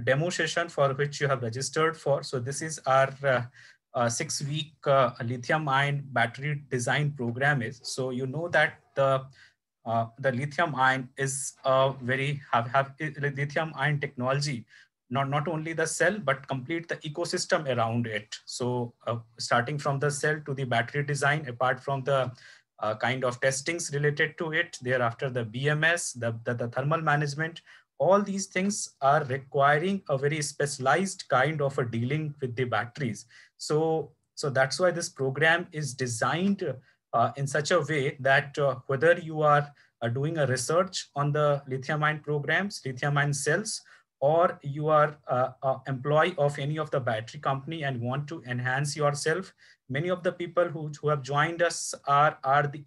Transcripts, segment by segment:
demo session for which you have registered for. So this is our 6-week lithium ion battery design program is. So you know that the lithium ion is very have lithium ion technology, not only the cell but complete the ecosystem around it. So starting from the cell to the battery design, apart from the kind of testings related to it, thereafter the BMS, the thermal management, all these things are requiring a very specialized kind of a dealing with the batteries. So that's why this program is designed in such a way that whether you are doing a research on the lithium ion programs, lithium ion cells, or you are employee of any of the battery company and want to enhance yourself. Many of the people who have joined us are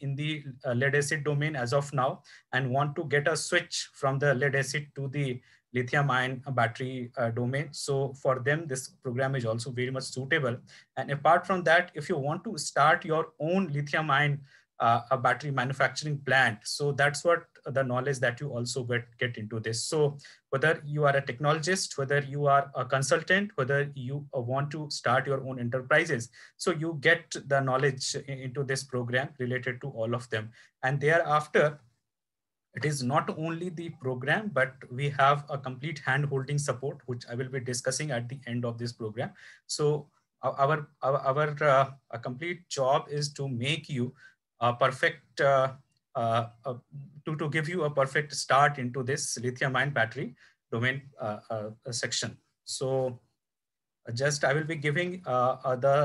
in the lead acid domain as of now and want to get a switch from the lead acid to the lithium ion battery domain. So for them, this program is also very much suitable. And apart from that, if you want to start your own lithium ion a battery manufacturing plant, so that's what the knowledge that you also get into this. So whether you are a technologist, whether you are a consultant, whether you want to start your own enterprises, so you get the knowledge into this program related to all of them. And thereafter, it is not only the program, but we have a complete hand-holding support, which I will be discussing at the end of this program. So our complete job is to make you a perfect, to give you a perfect start into this lithium-ion battery domain section. So just I will be giving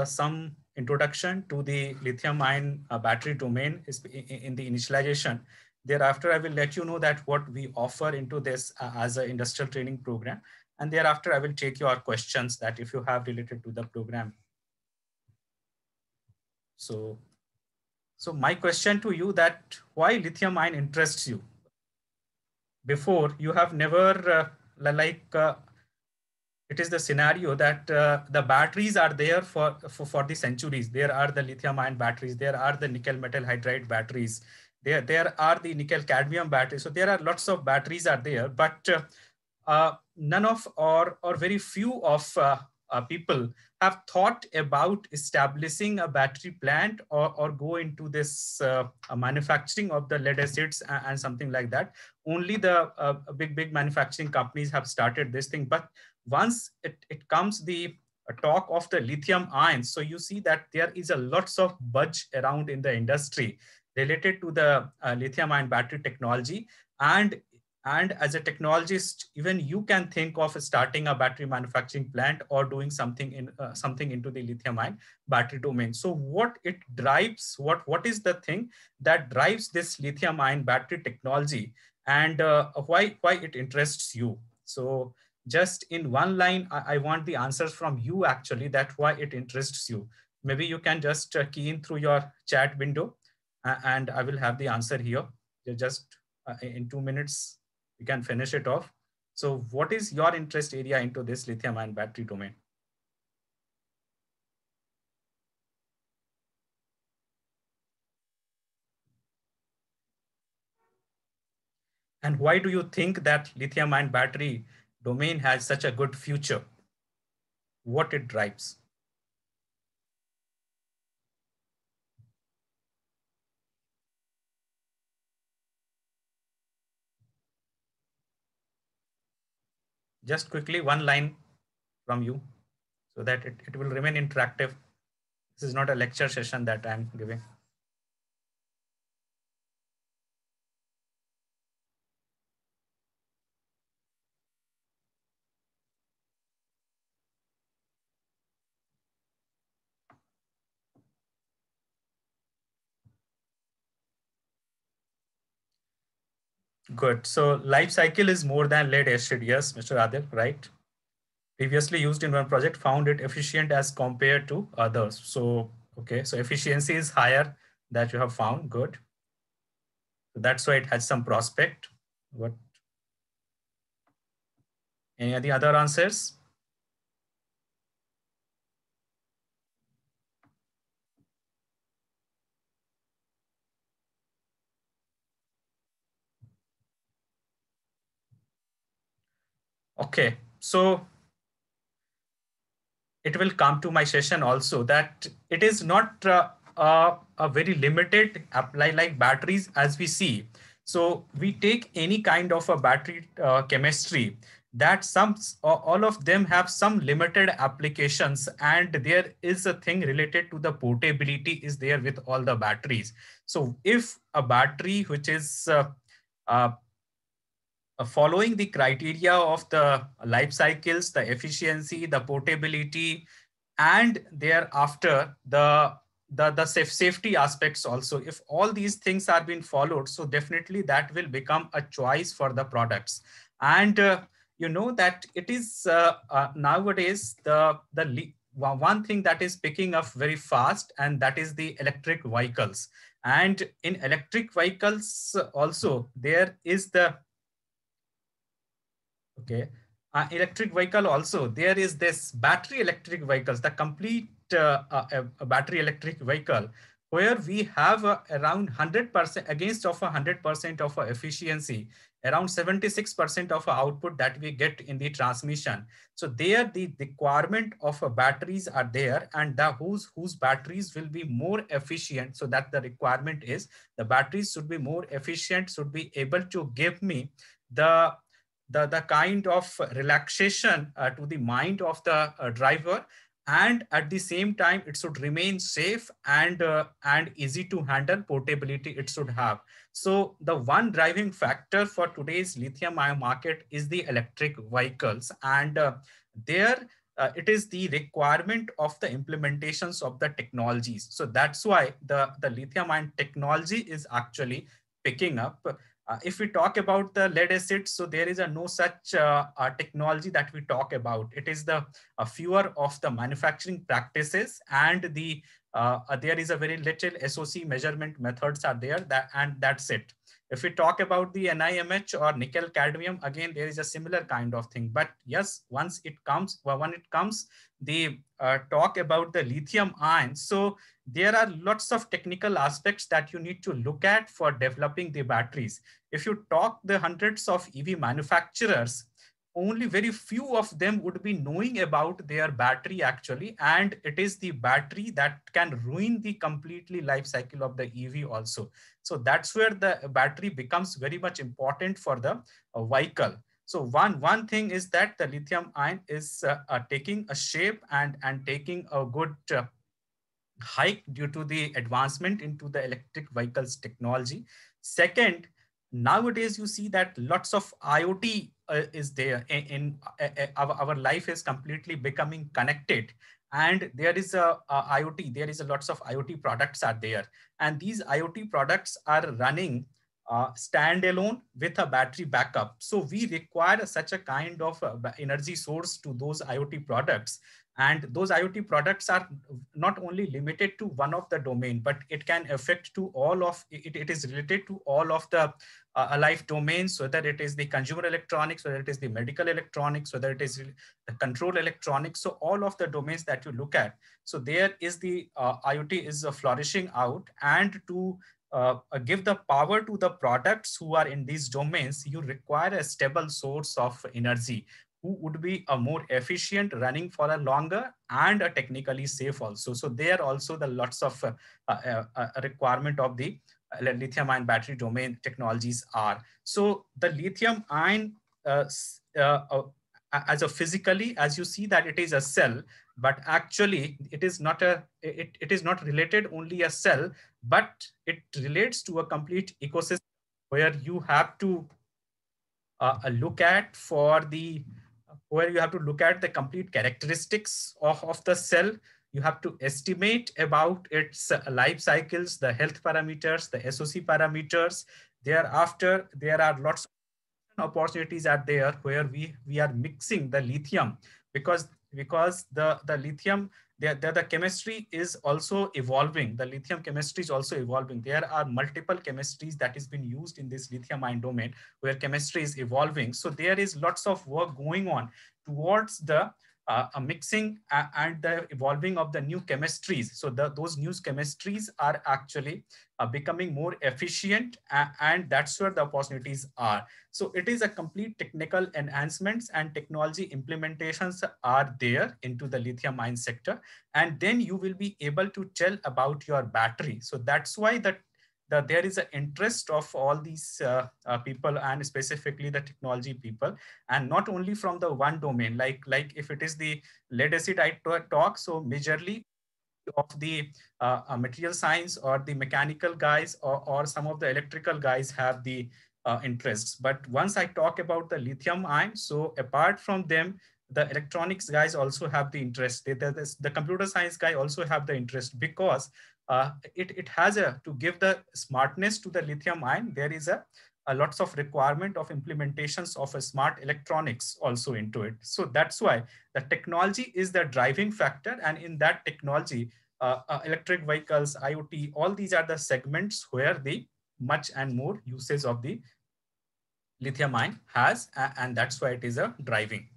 some introduction to the lithium-ion battery domain in the initialization. Thereafter, I will let you know that what we offer into this as an industrial training program. And thereafter, I will take your questions that if you have related to the program. So my question to you that why lithium ion interests you? Before you have never it is the scenario that the batteries are there for the centuries. There are the lithium ion batteries, there are the nickel metal hydride batteries, there are the nickel cadmium batteries. So there are lots of batteries are there, but none of or very few of people have thought about establishing a battery plant or go into this manufacturing of the lead acids and something like that. Only the big manufacturing companies have started this thing. But once it comes the talk of the lithium ions, so you see that there is a lots of buzz around in the industry related to the lithium ion battery technology. And as a technologist, even you can think of starting a battery manufacturing plant or doing something into the lithium ion battery domain. So what it drives, what is the thing that drives this lithium ion battery technology, and why it interests you? So just in one line, I want the answers from you actually, that why it interests you. Maybe you can just key in through your chat window and I will have the answer here. Just in 2 minutes, we can finish it off. So what is your interest area into this lithium ion battery domain? And why do you think that lithium ion battery domain has such a good future? What it drives? Just quickly, one line from you so that it will remain interactive. This is not a lecture session that I'm giving. Good. So life cycle is more than lead acid. Yes, Mr. Adil, right? Previously used in one project, found it efficient as compared to others. So, okay. So efficiency is higher that you have found. Good. So that's why it has some prospect. What? Any other answers? Okay. So it will come to my session also that it is not a very limited apply like batteries as we see. So we take any kind of a battery chemistry that all of them have some limited applications, and there is a thing related to the portability is there with all the batteries. So if a battery which is uh, following the criteria of the life cycles, the efficiency, the portability, and thereafter the safety aspects also. If all these things are being followed, so definitely that will become a choice for the products. And you know that it is nowadays one thing that is picking up very fast, and that is the electric vehicles. And in electric vehicles also there is the okay. Electric vehicle also, there is this battery electric vehicles, the complete battery electric vehicle, where we have around 100% against of 100% of efficiency, around 76% of output that we get in the transmission. So there the requirement of batteries are there, and whose batteries will be more efficient. So that the requirement is the batteries should be more efficient, should be able to give me the the kind of relaxation to the mind of the driver, and at the same time it should remain safe and easy to handle. Portability it should have. So the one driving factor for today's lithium ion market is the electric vehicles, and there it is the requirement of the implementations of the technologies. So that's why the lithium ion technology is actually picking up. If we talk about the lead acid, so there is a no such technology that we talk about. It is the fewer of the manufacturing practices, and there is a very little SOC measurement methods are there, and that's it. If we talk about the NIMH or nickel cadmium, again there is a similar kind of thing. But yes, once it comes, when it comes, the talk about the lithium ion. So there are lots of technical aspects that you need to look at for developing the batteries. If you talk the hundreds of EV manufacturers, only very few of them would be knowing about their battery actually, and it is the battery that can ruin the completely life cycle of the EV also. So that's where the battery becomes very much important for the vehicle. So one thing is that the lithium ion is taking a shape and taking a good hike due to the advancement into the electric vehicles technology. Second, nowadays you see that lots of IoT is there our life is completely becoming connected, and there is a IoT, there is a lots of IoT products are there, and these IoT products are running standalone with a battery backup. So we require such a kind of energy source to those IoT products, and those IoT products are not only limited to one of the domain, but it can affect to all of it. It is related to all of the life domains, whether it is the consumer electronics, whether it is the medical electronics, whether it is the control electronics. So all of the domains that you look at. So there is the IoT is flourishing out, and to give the power to the products who are in these domains, you require a stable source of energy who would be a more efficient, running for a longer, and a technically safe also. So there also the lots of requirement of the lithium ion battery domain technologies are. So the lithium ion as a physically, as you see that it is a cell, but actually it is not it is not related only a cell, but it relates to a complete ecosystem where you have to look at for the where you have to look at the complete characteristics of the cell. You have to estimate about its life cycles, the health parameters, the SOC parameters. Thereafter, there are lots of opportunities are there where we are mixing the lithium, because the lithium, the chemistry is also evolving. The lithium chemistry is also evolving. There are multiple chemistries that is being used in this lithium ion domain where chemistry is evolving. So there is lots of work going on towards the a mixing and the evolving of the new chemistries. So those new chemistries are actually becoming more efficient, and that's where the opportunities are. So it is a complete technical enhancements and technology implementations are there into the lithium ion sector. And then you will be able to tell about your battery. So that's why there is an interest of all these people, and specifically the technology people, and not only from the one domain, like if it is the lead acid I talk, so majorly of the material science or the mechanical guys, or some of the electrical guys have the interests. But once I talk about the lithium ion, so apart from them, the electronics guys also have the interest. The computer science guy also have the interest, because it has to give the smartness to the lithium ion. There is a lots of requirement of implementations of a smart electronics also into it. So that's why the technology is the driving factor, and in that technology, electric vehicles, IoT, all these are the segments where the much and more usage of the lithium ion has, and that's why it is a driving.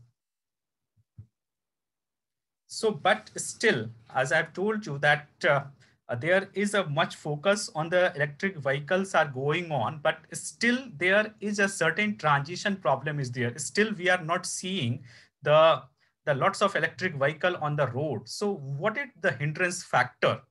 So, but still, as I've told you that there is a much focus on the electric vehicles are going on, but still there is a certain transition problem is there. Still, we are not seeing the the lots of electric vehicle on the road. So what is the hindrance factor?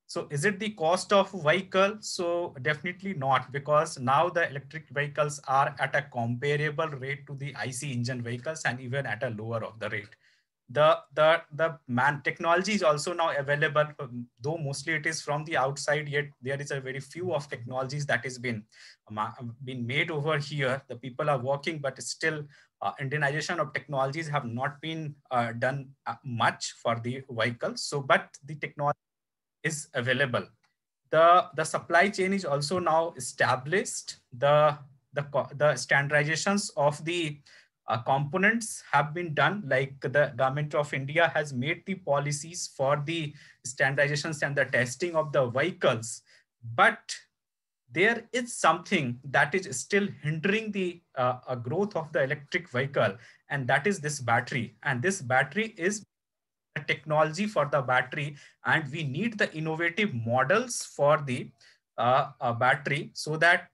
So is it the cost of vehicle? So definitely not, because now the electric vehicles are at a comparable rate to the IC engine vehicles, and even at a lower of the rate. The man technology is also now available, though mostly it is from the outside, yet there is a very few of technologies that has been made over here. The people are working, but still Indianization of technologies have not been done much for the vehicles. So, but the technology is available. The supply chain is also now established. The standardizations of the components have been done, like the government of India has made the policies for the standardizations and the testing of the vehicles. But there is something that is still hindering the growth of the electric vehicle, and that is this battery. And this battery is technology for the battery, and we need the innovative models for the battery, so that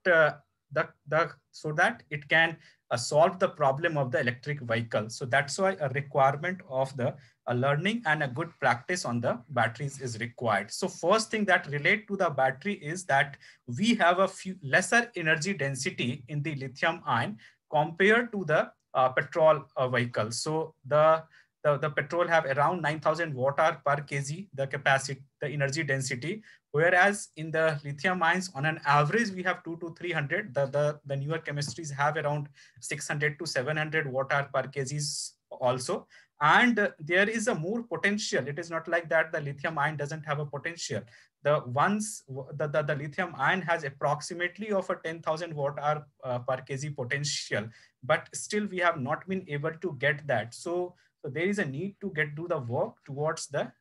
so that it can solve the problem of the electric vehicle. So that's why a requirement of the learning and a good practice on the batteries is required. So first thing that relate to the battery is that we have a few lesser energy density in the lithium ion compared to the petrol vehicle. So the petrol have around 9,000 watt hour per kg, the capacity, the energy density. Whereas in the lithium ions, on an average, we have 2 to 300. The newer chemistries have around 600 to 700 watt hour per kgs also. And there is a more potential. It is not like that the lithium ion doesn't have a potential. The lithium ion has approximately of a 10,000 watt hour per kg potential, but still we have not been able to get that. So there is a need to do the work towards the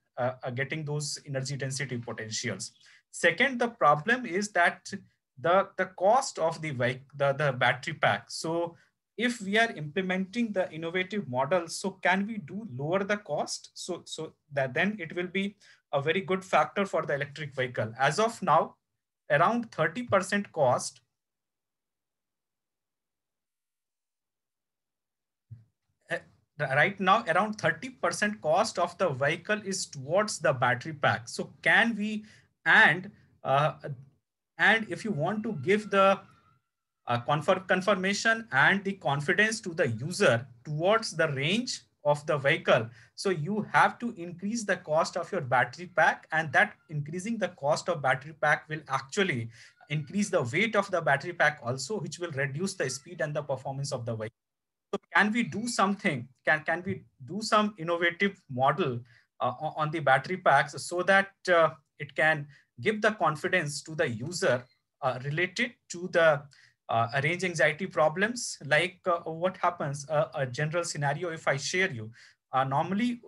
getting those energy density potentials. Second, the problem is that the cost of the battery pack. So if we are implementing the innovative models, so can we do lower the cost? So that then it will be a very good factor for the electric vehicle. As of now, around 30% cost right now, around 30% cost of the vehicle is towards the battery pack. So can we, and uh, and if you want to give the confirmation and the confidence to the user towards the range of the vehicle, so you have to increase the cost of your battery pack, and that increasing the cost of battery pack will actually increase the weight of the battery pack also, which will reduce the speed and the performance of the vehicle. So can we do something? Can we do some innovative model on the battery packs, so that it can give the confidence to the user related to the range anxiety problems? Like what happens, a general scenario, if I share you, normally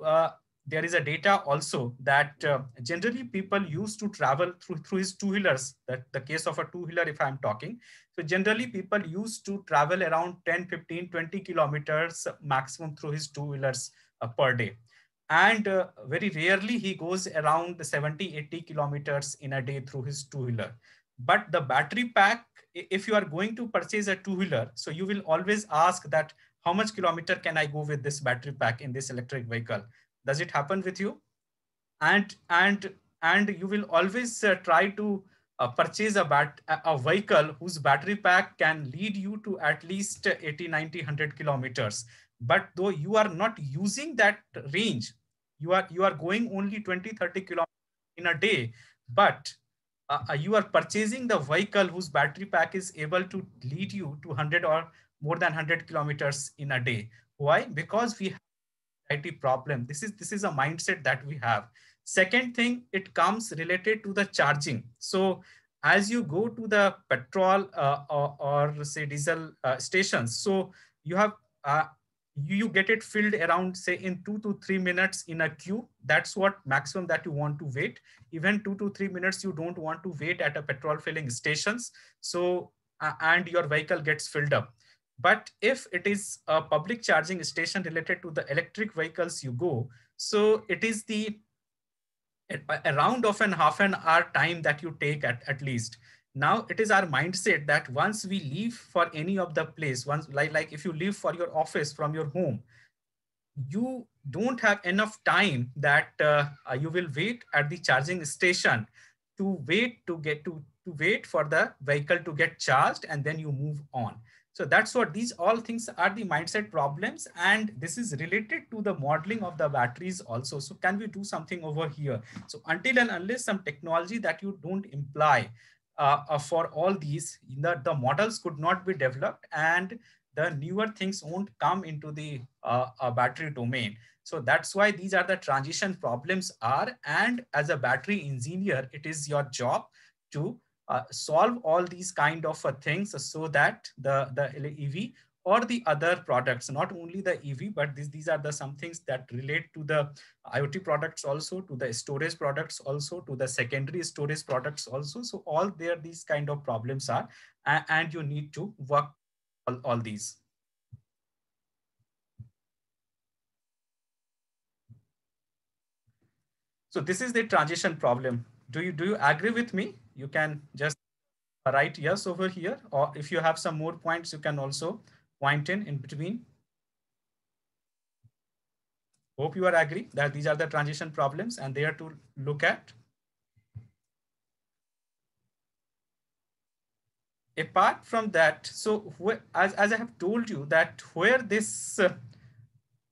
there is a data also that generally people used to travel through his two-wheelers, that the case of a two-wheeler if I'm talking. So generally people used to travel around 10, 15, 20 kilometers maximum through his two-wheelers per day. And very rarely he goes around 70, 80 kilometers in a day through his two-wheeler. But the battery pack, if you are going to purchase a two-wheeler, so you will always ask that how much kilometer can I go with this battery pack in this electric vehicle? Does it happen with you? And you will always try to purchase a vehicle whose battery pack can lead you to at least 80, 90, 100 kilometers. But though you are not using that range, you are going only 20, 30 kilometers in a day, but you are purchasing the vehicle whose battery pack is able to lead you to 100 or more than 100 kilometers in a day. Why? Because we anxiety problem. This is a mindset that we have. Second thing, it comes related to the charging. So as you go to the petrol or say diesel stations, so you have you get it filled around say in 2 to 3 minutes in a queue. That's what maximum that you want to wait. Even 2 to 3 minutes you don't want to wait at a petrol filling stations. So and your vehicle gets filled up. But if it is a public charging station related to the electric vehicles you go, so it is the around of an half an hour time that you take at least. Now it is our mindset that once we leave for any of the place, once like if you leave for your office from your home, you don't have enough time that you will wait at the charging station to wait for the vehicle to get charged and then you move on. So that's what these all things are, the mindset problems, and this is related to the modeling of the batteries also. So can we do something over here? So until and unless some technology that you don't imply for all these, the models could not be developed and the newer things won't come into the battery domain. So that's why these are the transition problems are. And as a battery engineer, it is your job to solve all these kind of things so that the EV or the other products, not only the EV, but these are the some things that relate to the IoT products also, to the storage products also, to the secondary storage products also. So all there these kind of problems are, and you need to work all these. So this is the transition problem. Do you agree with me? You can just write yes over here, or if you have some more points, you can also point in between. Hope you are agree that these are the transition problems and they are to look at. Apart from that, so as I have told you that where this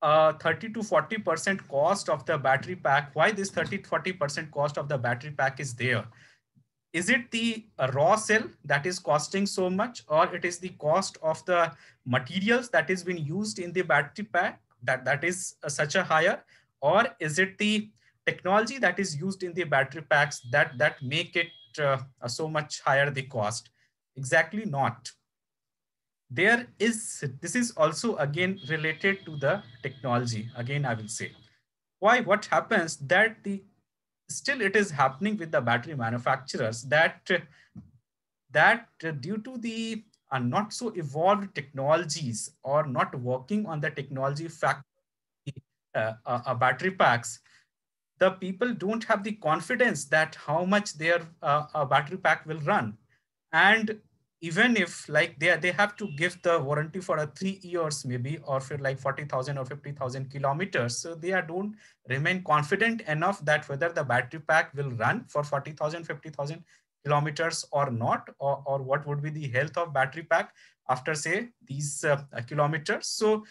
30 to 40% cost of the battery pack, why this 30 to 40% cost of the battery pack is there? Is it the raw cell that is costing so much, or it is the cost of the materials that is being used in the battery pack that is such a higher, or is it the technology that is used in the battery packs that make it so much higher the cost? Exactly not. This is also again related to the technology. Again, I will say why. What happens that the still it is happening with the battery manufacturers that due to the not so evolved technologies or not working on the technology factor battery packs, the people don't have the confidence that how much their battery pack will run. And even if like they have to give the warranty for a 3 years maybe, or for like 40,000 or 50,000 kilometers, so they don't remain confident enough that whether the battery pack will run for 40,000 50,000 kilometers or not, or what would be the health of battery pack after say these kilometers. So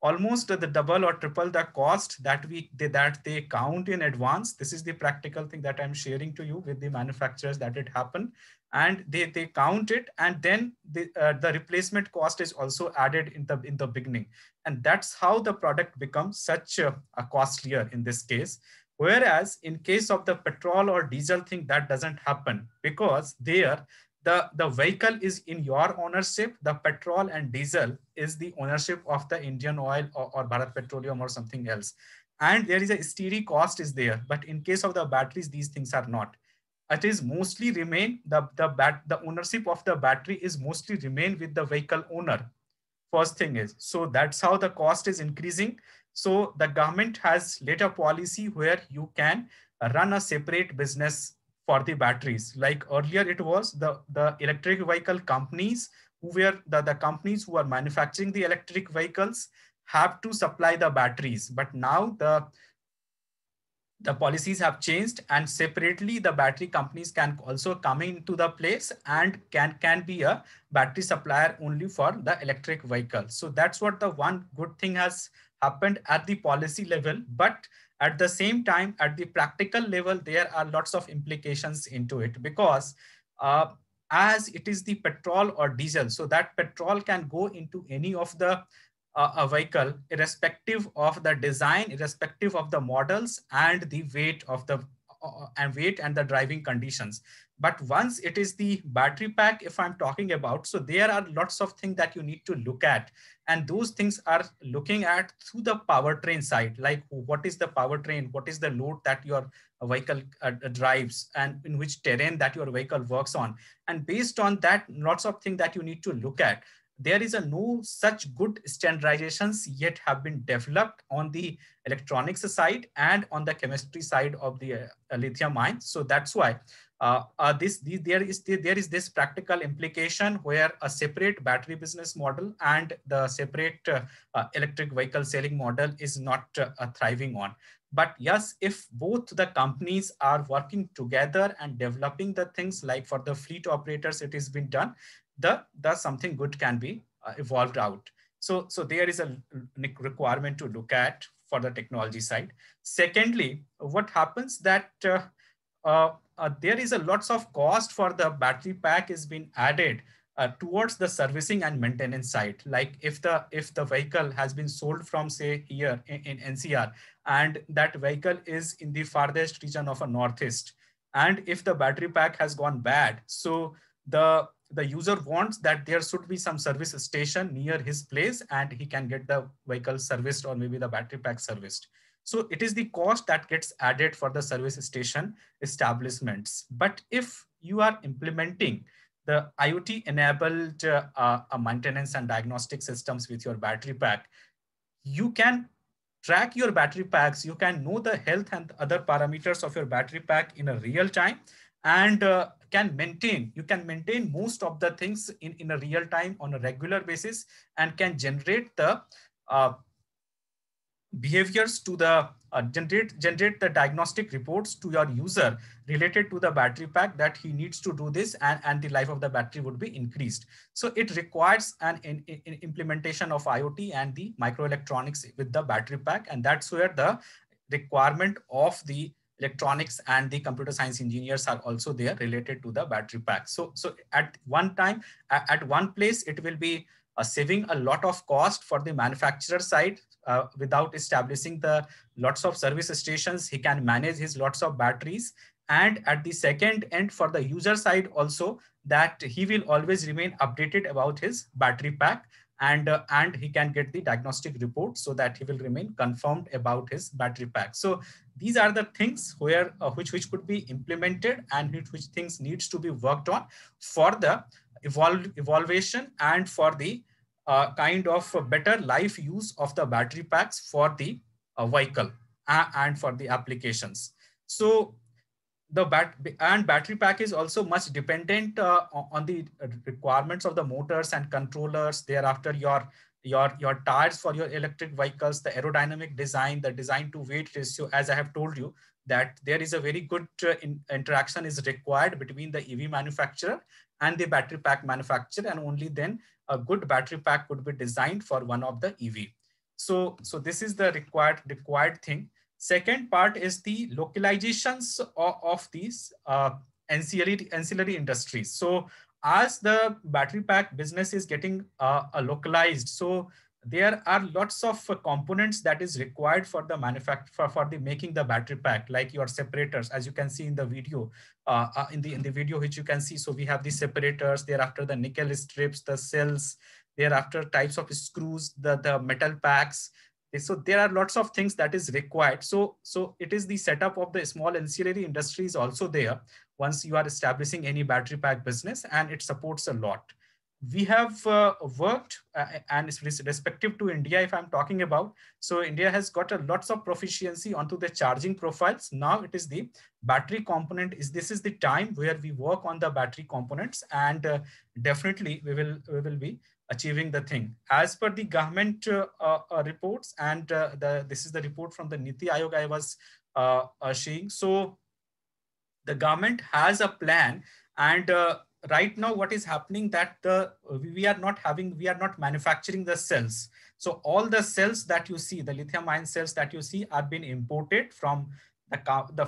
almost the double or triple the cost that they count in advance. This is the practical thing that I'm sharing to you with the manufacturers that it happened, and they count it, and then the replacement cost is also added in the beginning, and that's how the product becomes such a costlier in this case. Whereas in case of the petrol or diesel thing, that doesn't happen, because there the vehicle is in your ownership, the petrol and diesel is the ownership of the Indian Oil or Bharat Petroleum or something else. And there is a steady cost is there. But in case of the batteries, these things are not. It is mostly remain, the ownership of the battery is mostly remain with the vehicle owner. First thing is, so that's how the cost is increasing. So the government has laid a policy where you can run a separate business for the batteries. Like earlier, it was the electric vehicle companies who were the companies who are manufacturing the electric vehicles have to supply the batteries. But now the policies have changed, and separately the battery companies can also come into the place and can be a battery supplier only for the electric vehicle. So that's what the one good thing has happened at the policy level. But at the same time, at the practical level, there are lots of implications into it, because as it is the petrol or diesel, so that petrol can go into any of the a vehicle, irrespective of the design, irrespective of the models and the weight of the weight and the driving conditions. But once it is the battery pack, if I'm talking about, so there are lots of things that you need to look at. And those things are looking at through the powertrain side, like what is the powertrain, what is the load that your vehicle drives, and in which terrain that your vehicle works on. And based on that, lots of things that you need to look at. There is no such good standardizations yet have been developed on the electronics side and on the chemistry side of the lithium ion. So that's why there is this practical implication where a separate battery business model and the separate electric vehicle selling model is not thriving on. But yes, if both the companies are working together and developing the things, like for the fleet operators, it has been done, the something good can be evolved out. So there is a requirement to look at for the technology side. Secondly, what happens that there is a lots of cost for the battery pack is being added towards the servicing and maintenance side. Like if the vehicle has been sold from, say, here in NCR, and that vehicle is in the farthest region of a northeast, and if the battery pack has gone bad, so the user wants that there should be some service station near his place and he can get the vehicle serviced or maybe the battery pack serviced. So it is the cost that gets added for the service station establishments. But if you are implementing the IoT enabled maintenance and diagnostic systems with your battery pack, you can track your battery packs, you can know the health and other parameters of your battery pack in a real time, and you can maintain most of the things in a real time on a regular basis, and can generate the uh, behaviors to the generate the diagnostic reports to your user related to the battery pack, that he needs to do this, and the life of the battery would be increased. So it requires an implementation of IoT and the microelectronics with the battery pack, and that's where the requirement of the electronics and the computer science engineers are also there related to the battery pack. So at one time, at one place, it will be saving a lot of cost for the manufacturer side. Without establishing the lots of service stations, he can manage his lots of batteries. And at the second end, for the user side also, that he will always remain updated about his battery pack, and he can get the diagnostic report so that he will remain confirmed about his battery pack. So these are the things where which could be implemented, and which things needs to be worked on for the evaluation and for the kind of better life use of the battery packs for the vehicle and for the applications. So the battery pack is also much dependent on the requirements of the motors and controllers. Thereafter, your tires for your electric vehicles, the aerodynamic design, the design to weight ratio. As I have told you, that there is a very good interaction is required between the EV manufacturer and the battery pack manufacturer, and only then a good battery pack could be designed for one of the EV. So this is the required thing. Second part is the localizations of these ancillary industries. So as the battery pack business is getting localized, so there are lots of components that is required for the manufacture for the making the battery pack, like your separators, as you can see in the video, in the video which you can see. So we have the separators, thereafter the nickel strips, the cells, thereafter types of screws, the metal packs. So there are lots of things that is required. So it is the setup of the small ancillary industries also there once you are establishing any battery pack business, and it supports a lot. We have worked and respective to India, if I'm talking about. So India has got a lots of proficiency onto the charging profiles. Now it is the battery component. This is the time where we work on the battery components, and definitely we will be achieving the thing as per the government reports. And this is the report from the Niti Aayog I was sharing. So the government has a plan, and right now what is happening that we are not manufacturing the cells. So all the cells that you see, the lithium ion cells that you see, are being imported from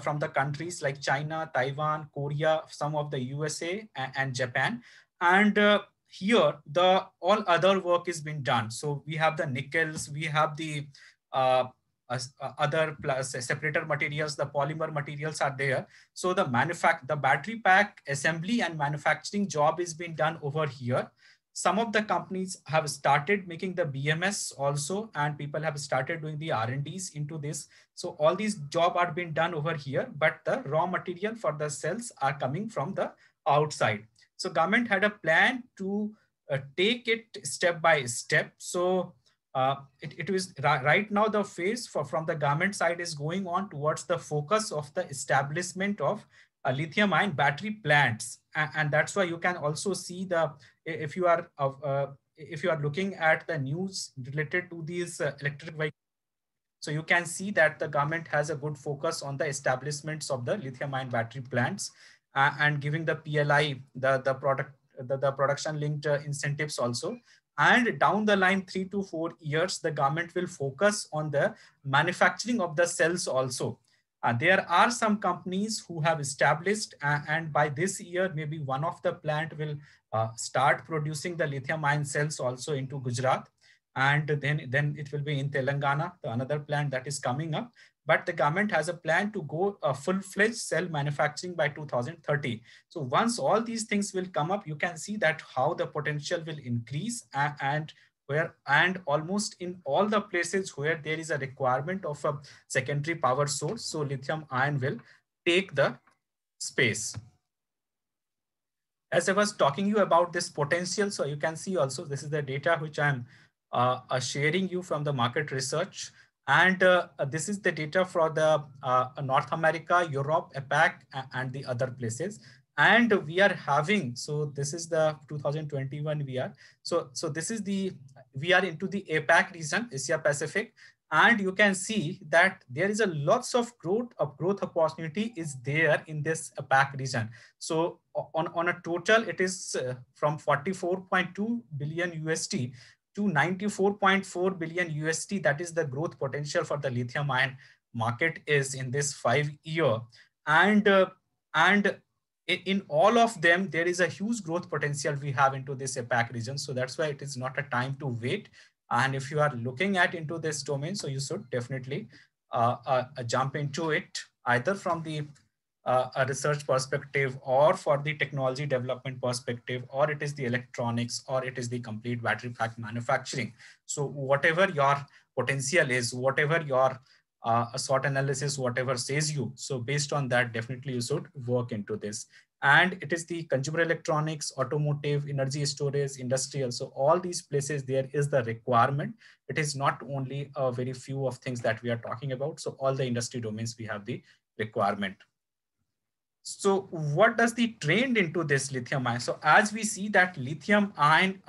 from the countries like China, Taiwan, Korea, some of the USA, and Japan. And here the all other work is being done. So we have the nickels, we have the other plus separator materials, the polymer materials are there. So the battery pack assembly and manufacturing job is being done over here. Some of the companies have started making the BMS also, and people have started doing the R&Ds into this. So all these job are being done over here, but the raw material for the cells are coming from the outside. So government had a plan to take it step by step. So it was right now the phase from the government side is going on towards the focus of the establishment of lithium ion battery plants. And that's why you can also see the, if you are looking at the news related to these electric vehicles, so you can see that the government has a good focus on the establishments of the lithium ion battery plants, and giving the PLI, the production linked incentives also. And down the line, 3 to 4 years, the government will focus on the manufacturing of the cells also. There are some companies who have established, and by this year, maybe one of the plant will start producing the lithium ion cells also into Gujarat. And then it will be in Telangana, the another plant that is coming up. But the government has a plan to go full-fledged cell manufacturing by 2030. So once all these things will come up, you can see that how the potential will increase, and almost in all the places where there is a requirement of a secondary power source, so lithium ion will take the space. As I was talking you about this potential, so you can see also this is the data which I'm sharing you from the market research. And this is the data for the North America, Europe, APAC, and the other places. And we are having, so this is the 2021 we are. So this is we are into the APAC region, Asia Pacific. And you can see that there is a lots of growth opportunity is there in this APAC region. So on a total, it is from 44.2 billion USD to 94.4 billion USD. That is the growth potential for the lithium ion market is in this 5 year. And in all of them, there is a huge growth potential we have into this APAC region. So that's why it is not a time to wait. And if you are looking at into this domain, so you should definitely jump into it, either from the a research perspective, or for the technology development perspective, or it is the electronics, or it is the complete battery pack manufacturing. So whatever your potential is, whatever your SWOT analysis, whatever says you, so based on that, definitely you should work into this. And it is the consumer electronics, automotive, energy storage, industrial. So all these places, there is the requirement. It is not only a very few of things that we are talking about. So all the industry domains, we have the requirement. So what does the trend into this lithium ion? So as we see that lithium ion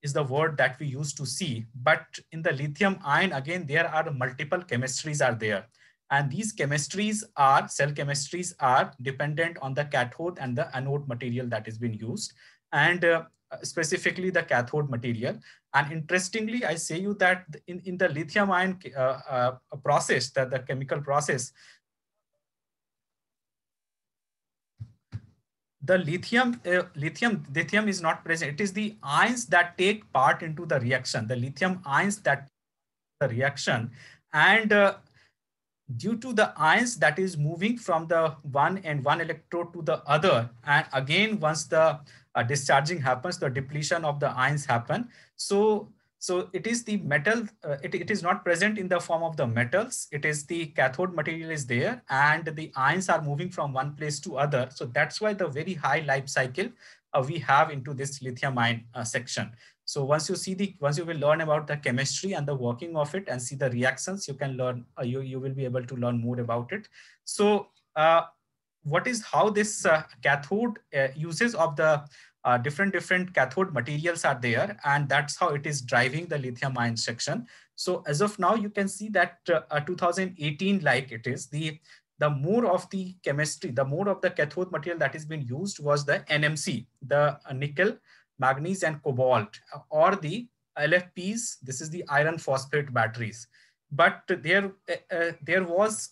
is the word that we used to see, but in the lithium ion, again, there are multiple chemistries are there. And these chemistries are, cell chemistries are dependent on the cathode and the anode material that is being used, and specifically the cathode material. And interestingly, I say you that in the lithium ion process, the chemical process, the lithium is not present. It is the ions that take part into the reaction, the lithium ions that the reaction. And due to the ions that is moving from the one electrode to the other, and again once the discharging happens, the depletion of the ions happen. So it is the metal, it is not present in the form of the metals. It is the cathode material is there, and the ions are moving from one place to other. So that's why the very high life cycle we have into this lithium ion section. So once you will learn about the chemistry and the working of it and see the reactions, you can learn, you will be able to learn more about it. So what is how this cathode uses of the different cathode materials are there, and that's how it is driving the lithium ion section. So as of now, you can see that 2018, like it is the more of the chemistry, the more of the cathode material that is being used was the NMC, the nickel, manganese, and cobalt, or the LFPs. This is the iron phosphate batteries. But there was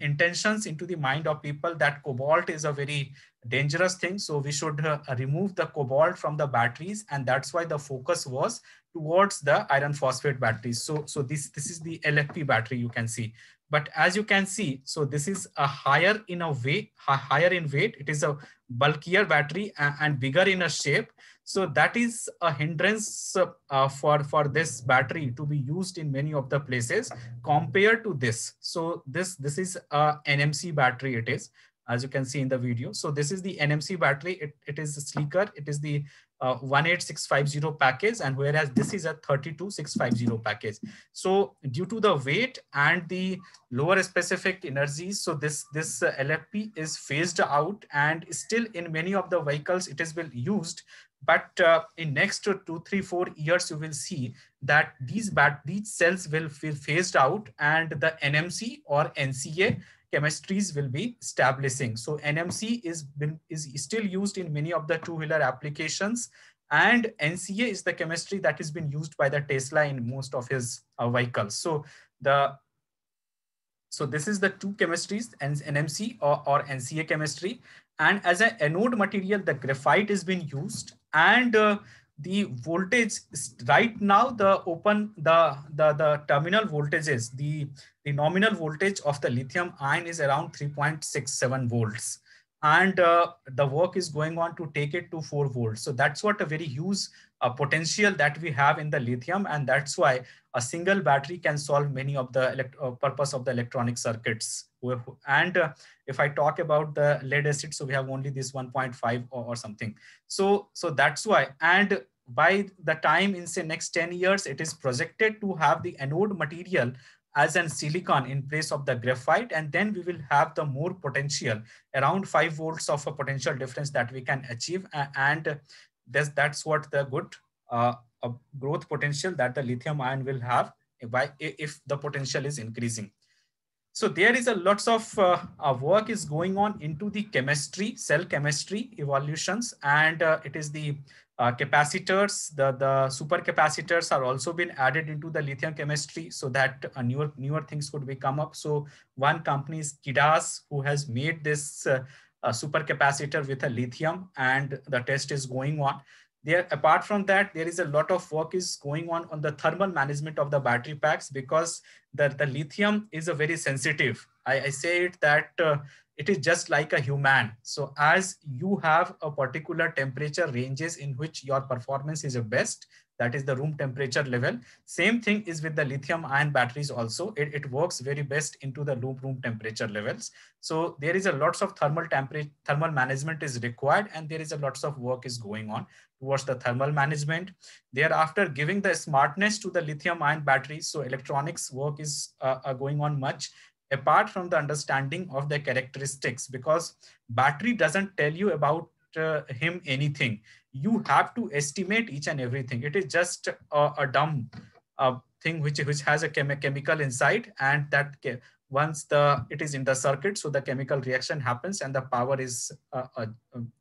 intentions into the mind of people that cobalt is a very dangerous thing, so we should remove the cobalt from the batteries, and that's why the focus was towards the iron phosphate batteries. So this is the LFP battery, you can see. But as you can see, so this is a higher in weight. It is a bulkier battery and bigger in a shape. So that is a hindrance for this battery to be used in many of the places compared to this. So this is a NMC battery, it is, as you can see in the video. So this is the NMC battery. It is sleeker. It is the 18650 package, and whereas this is a 32650 package. So due to the weight and the lower specific energies, so this LFP is phased out, and still in many of the vehicles it is been used. But in next 2, 3, 4 years, you will see that these cells will be phased out, and the NMC or NCA chemistries will be establishing. So NMC is still used in many of the two-wheeler applications, and NCA is the chemistry that has been used by the Tesla in most of his vehicles. So this is the two chemistries, NMC or NCA chemistry. And as an anode material, the graphite is being used, and the voltage right now, the terminal voltages, the nominal voltage of the lithium ion is around 3.67 volts, and the work is going on to take it to 4 volts. So that's what a very huge potential that we have in the lithium, and that's why a single battery can solve many of the purpose of the electronic circuits. And if I talk about the lead acid, so we have only this 1.5 or something. So that's why. And by the time in say next 10 years, it is projected to have the anode material as an silicon in place of the graphite, and then we will have the more potential, around 5 volts of a potential difference that we can achieve, and that's what the good growth potential that the lithium ion will have if the potential is increasing. So there is a lots of work is going on into the chemistry, cell chemistry evolutions, and it is the capacitors, the super capacitors are also been added into the lithium chemistry, so that newer things could be come up. So one company is Kidas, who has made this super capacitor with a lithium, and the test is going on. There, apart from that, there is a lot of work is going on the thermal management of the battery packs, because the lithium is a very sensitive. I say it that it is just like a human. So as you have a particular temperature ranges in which your performance is the best, that is the room temperature level. Same thing is with the lithium ion batteries also. It works very best into the room temperature levels. So there is a lots of thermal management is required, and there is a lots of work is going on towards the thermal management. Thereafter, giving the smartness to the lithium ion batteries. So electronics work is going on much apart from the understanding of the characteristics, because battery doesn't tell you about him anything. You have to estimate each and everything. It is just a dumb thing which has a chemical inside, and that once it is in the circuit, so the chemical reaction happens and the power is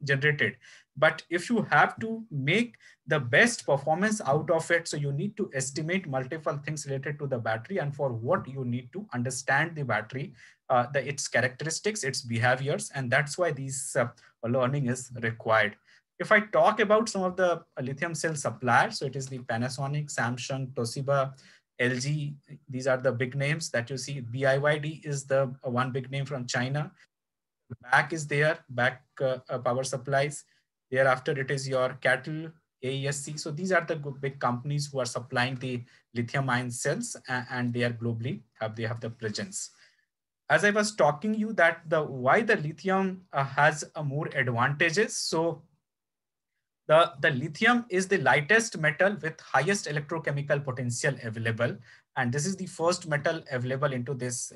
generated. But if you have to make the best performance out of it, so you need to estimate multiple things related to the battery, and for what you need to understand the battery, its characteristics, its behaviors, and that's why these learning is required. If I talk about some of the lithium cell suppliers, so it is the Panasonic, Samsung, Toshiba, LG. These are the big names that you see. BYD is the one big name from China. BAC is there, BAC power supplies. Thereafter, it is your Cattle, AESC. So these are the big companies who are supplying the lithium ion cells, and they are globally they have the presence. As I was talking you that why the lithium has more advantages. So the lithium is the lightest metal with highest electrochemical potential available. And this is the first metal available into this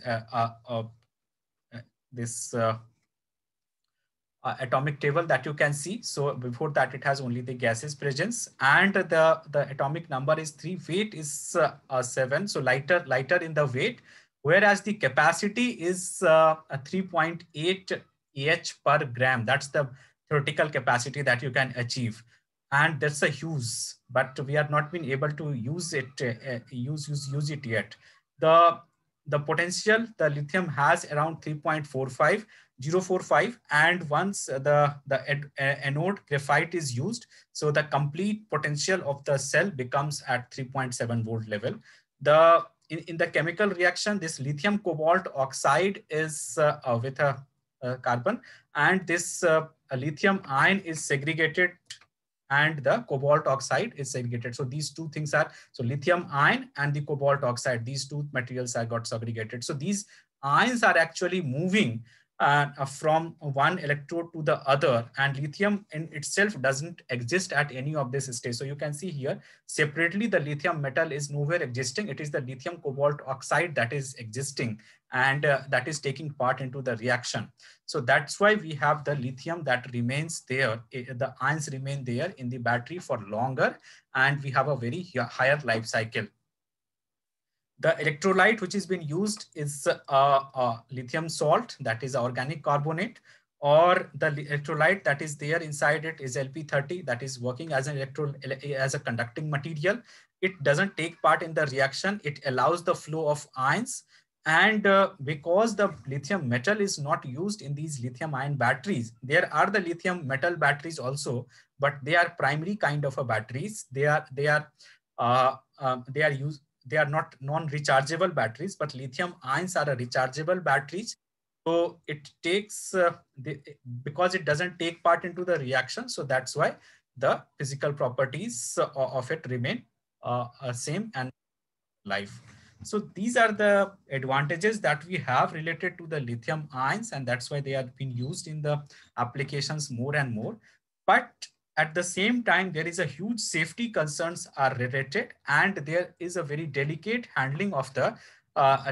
atomic table that you can see. So before that, it has only the gases presence, and the atomic number is 3. Weight is 7, so lighter in the weight, whereas the capacity is 3.8 Ah per gram. That's the theoretical capacity that you can achieve, and that's a huge. But we are not been able to use it use it yet. The the potential the lithium has around 3.45, and once anode graphite is used, so the complete potential of the cell becomes at 3.7 volt level. In the chemical reaction, this lithium cobalt oxide is with a carbon, and this lithium ion is segregated, and the cobalt oxide is segregated. So these two things are, so lithium ion and the cobalt oxide, these two materials are got segregated. So these ions are actually moving from one electrode to the other, and lithium in itself doesn't exist at any of this stage. So you can see here separately the lithium metal is nowhere existing. It is the lithium cobalt oxide that is existing, and that is taking part into the reaction. So that's why we have the lithium that remains there. The ions remain there in the battery for longer, and we have a very higher life cycle. The electrolyte which has been used is lithium salt, that is organic carbonate, or the electrolyte that is there inside it is LP30, that is working as an as a conducting material. It doesn't take part in the reaction. It allows the flow of ions. And because the lithium metal is not used in these lithium ion batteries, there are the lithium metal batteries also, but they are primary kind of a batteries. They are used. They are not non-rechargeable batteries, but lithium ions are a rechargeable batteries. So it takes, because it doesn't take part into the reaction. So that's why the physical properties of it remain same and life. So these are the advantages that we have related to the lithium ions, and that's why they have been used in the applications more and more. But at the same time, there is a huge safety concerns are related, and there is a very delicate handling of the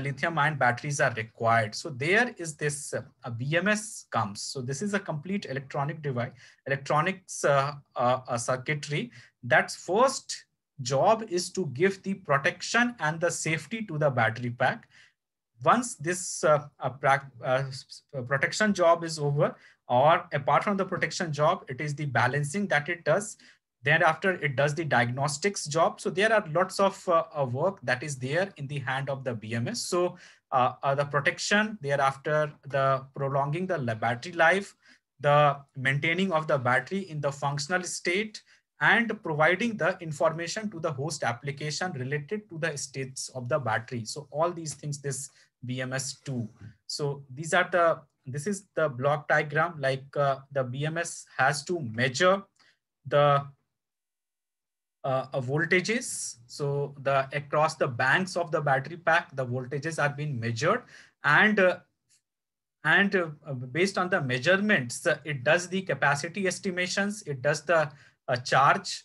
lithium ion batteries are required. So there is this BMS comes. So this is a complete electronic device, electronics circuitry. That's first job is to give the protection and the safety to the battery pack. Once this protection job is over, or apart from the protection job, it is the balancing that it does. Thereafter, it does the diagnostics job. So there are lots of work that is there in the hand of the BMS. So the protection, thereafter, the prolonging the battery life, the maintaining of the battery in the functional state, and providing the information to the host application related to the states of the battery. So all these things, this BMS2. So these are this is the block diagram, like the BMS has to measure the voltages. So across the banks of the battery pack, the voltages are being measured, and based on the measurements, it does the capacity estimations, it does the charge,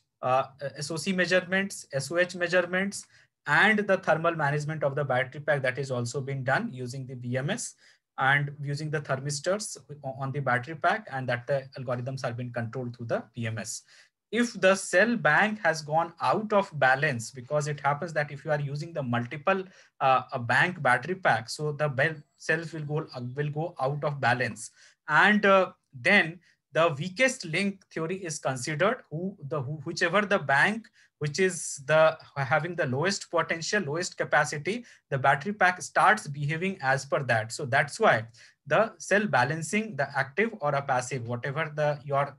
SOC measurements, SOH measurements, and the thermal management of the battery pack that is also being done using the BMS and using the thermistors on the battery pack, and that the algorithms are being controlled through the BMS. if the cell bank has gone out of balance, because it happens that if you are using the multiple a bank battery pack, so the cells will go out of balance, and then the weakest link theory is considered, whichever the bank which is the having the lowest potential, lowest capacity, the battery pack starts behaving as per that. So that's why the cell balancing, the active or a passive, whatever the your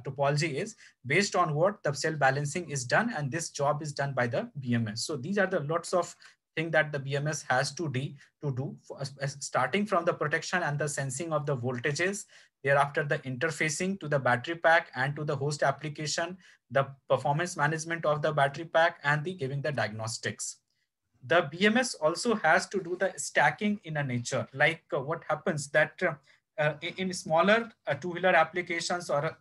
topology is, based on what the cell balancing is done, and this job is done by the BMS. So these are the lots of things that the BMS has to do, starting from the protection and the sensing of the voltages, thereafter the interfacing to the battery pack and to the host application, the performance management of the battery pack, and the giving the diagnostics. The BMS also has to do the stacking in a nature, like what happens that in smaller two-wheeler applications or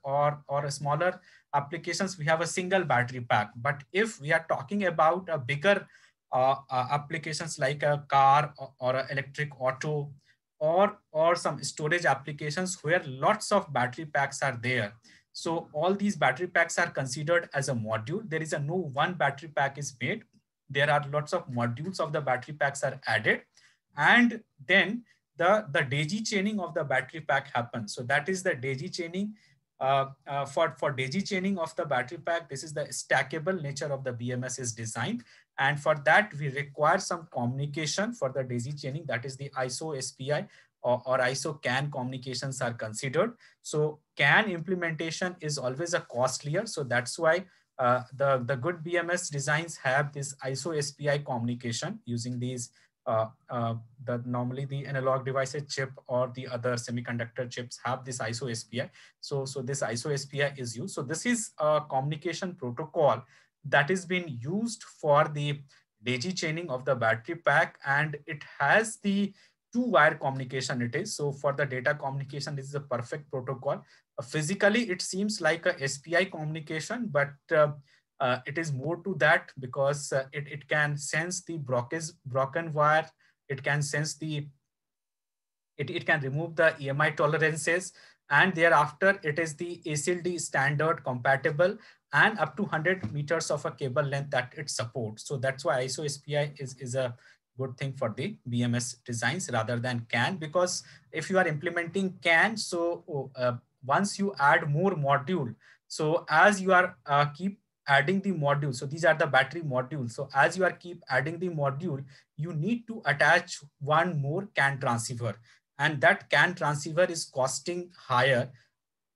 a smaller applications, we have a single battery pack. But if we are talking about a bigger applications like a car or an electric auto, or some storage applications where lots of battery packs are there, so all these battery packs are considered as a module. There is a no one battery pack is made. There are lots of modules of the battery packs are added, and then the daisy chaining of the battery pack happens. So that is the daisy chaining. For daisy chaining of the battery pack, this is the stackable nature of the BMS is designed, and for that we require some communication for the daisy chaining, that is the ISO SPI or ISO CAN communications are considered. So CAN implementation is always a costlier, so that's why the good BMS designs have this ISO SPI communication using these normally the analog devices chip or the other semiconductor chips have this ISO SPI. So this ISO SPI is used. So this is a communication protocol that is being used for the daisy chaining of the battery pack, and it has the two-wire communication it is. So for the data communication, this is a perfect protocol. Physically, it seems like a SPI communication, but it is more to that, because it can sense the broken wire. It can sense it can remove the EMI tolerances, and thereafter it is the ASIL-D standard compatible and up to 100 meters of a cable length that it supports. So that's why ISO SPI is a good thing for the BMS designs rather than CAN, because if you are implementing CAN, so once you add more module, so as you are keep adding the module, so these are the battery modules. So as you are keep adding the module, you need to attach one more CAN transceiver, and that CAN transceiver is costing higher.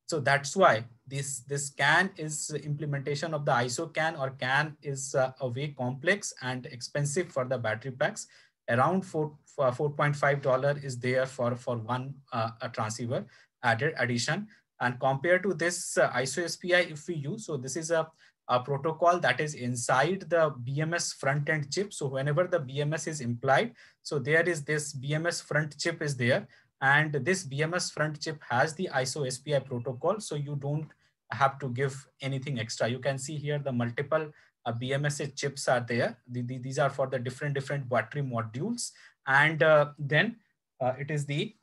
So that's why this CAN is implementation of the ISO CAN or CAN is a way complex and expensive for the battery packs. Around $4.5 is there for one a transceiver addition. And compared to this ISO SPI, if we use, so this is a protocol that is inside the BMS front end chip. So whenever the BMS is implied, so there is this BMS front chip is there, and this BMS front chip has the ISO SPI protocol. So you don't have to give anything extra. You can see here the multiple BMS chips are there. These are for the different battery modules. And then it is the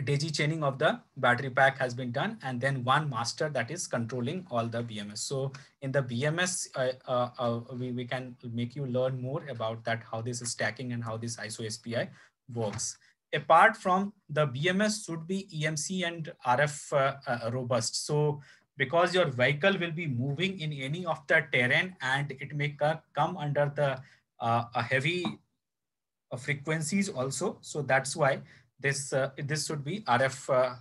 daisy chaining of the battery pack has been done, and then one master that is controlling all the BMS. So in the BMS, we can make you learn more about that, how this is stacking and how this ISO SPI works. Apart from the BMS should be EMC and RF robust. So because your vehicle will be moving in any of the terrain, and it may come under the a heavy frequencies also. So that's why this should be RF.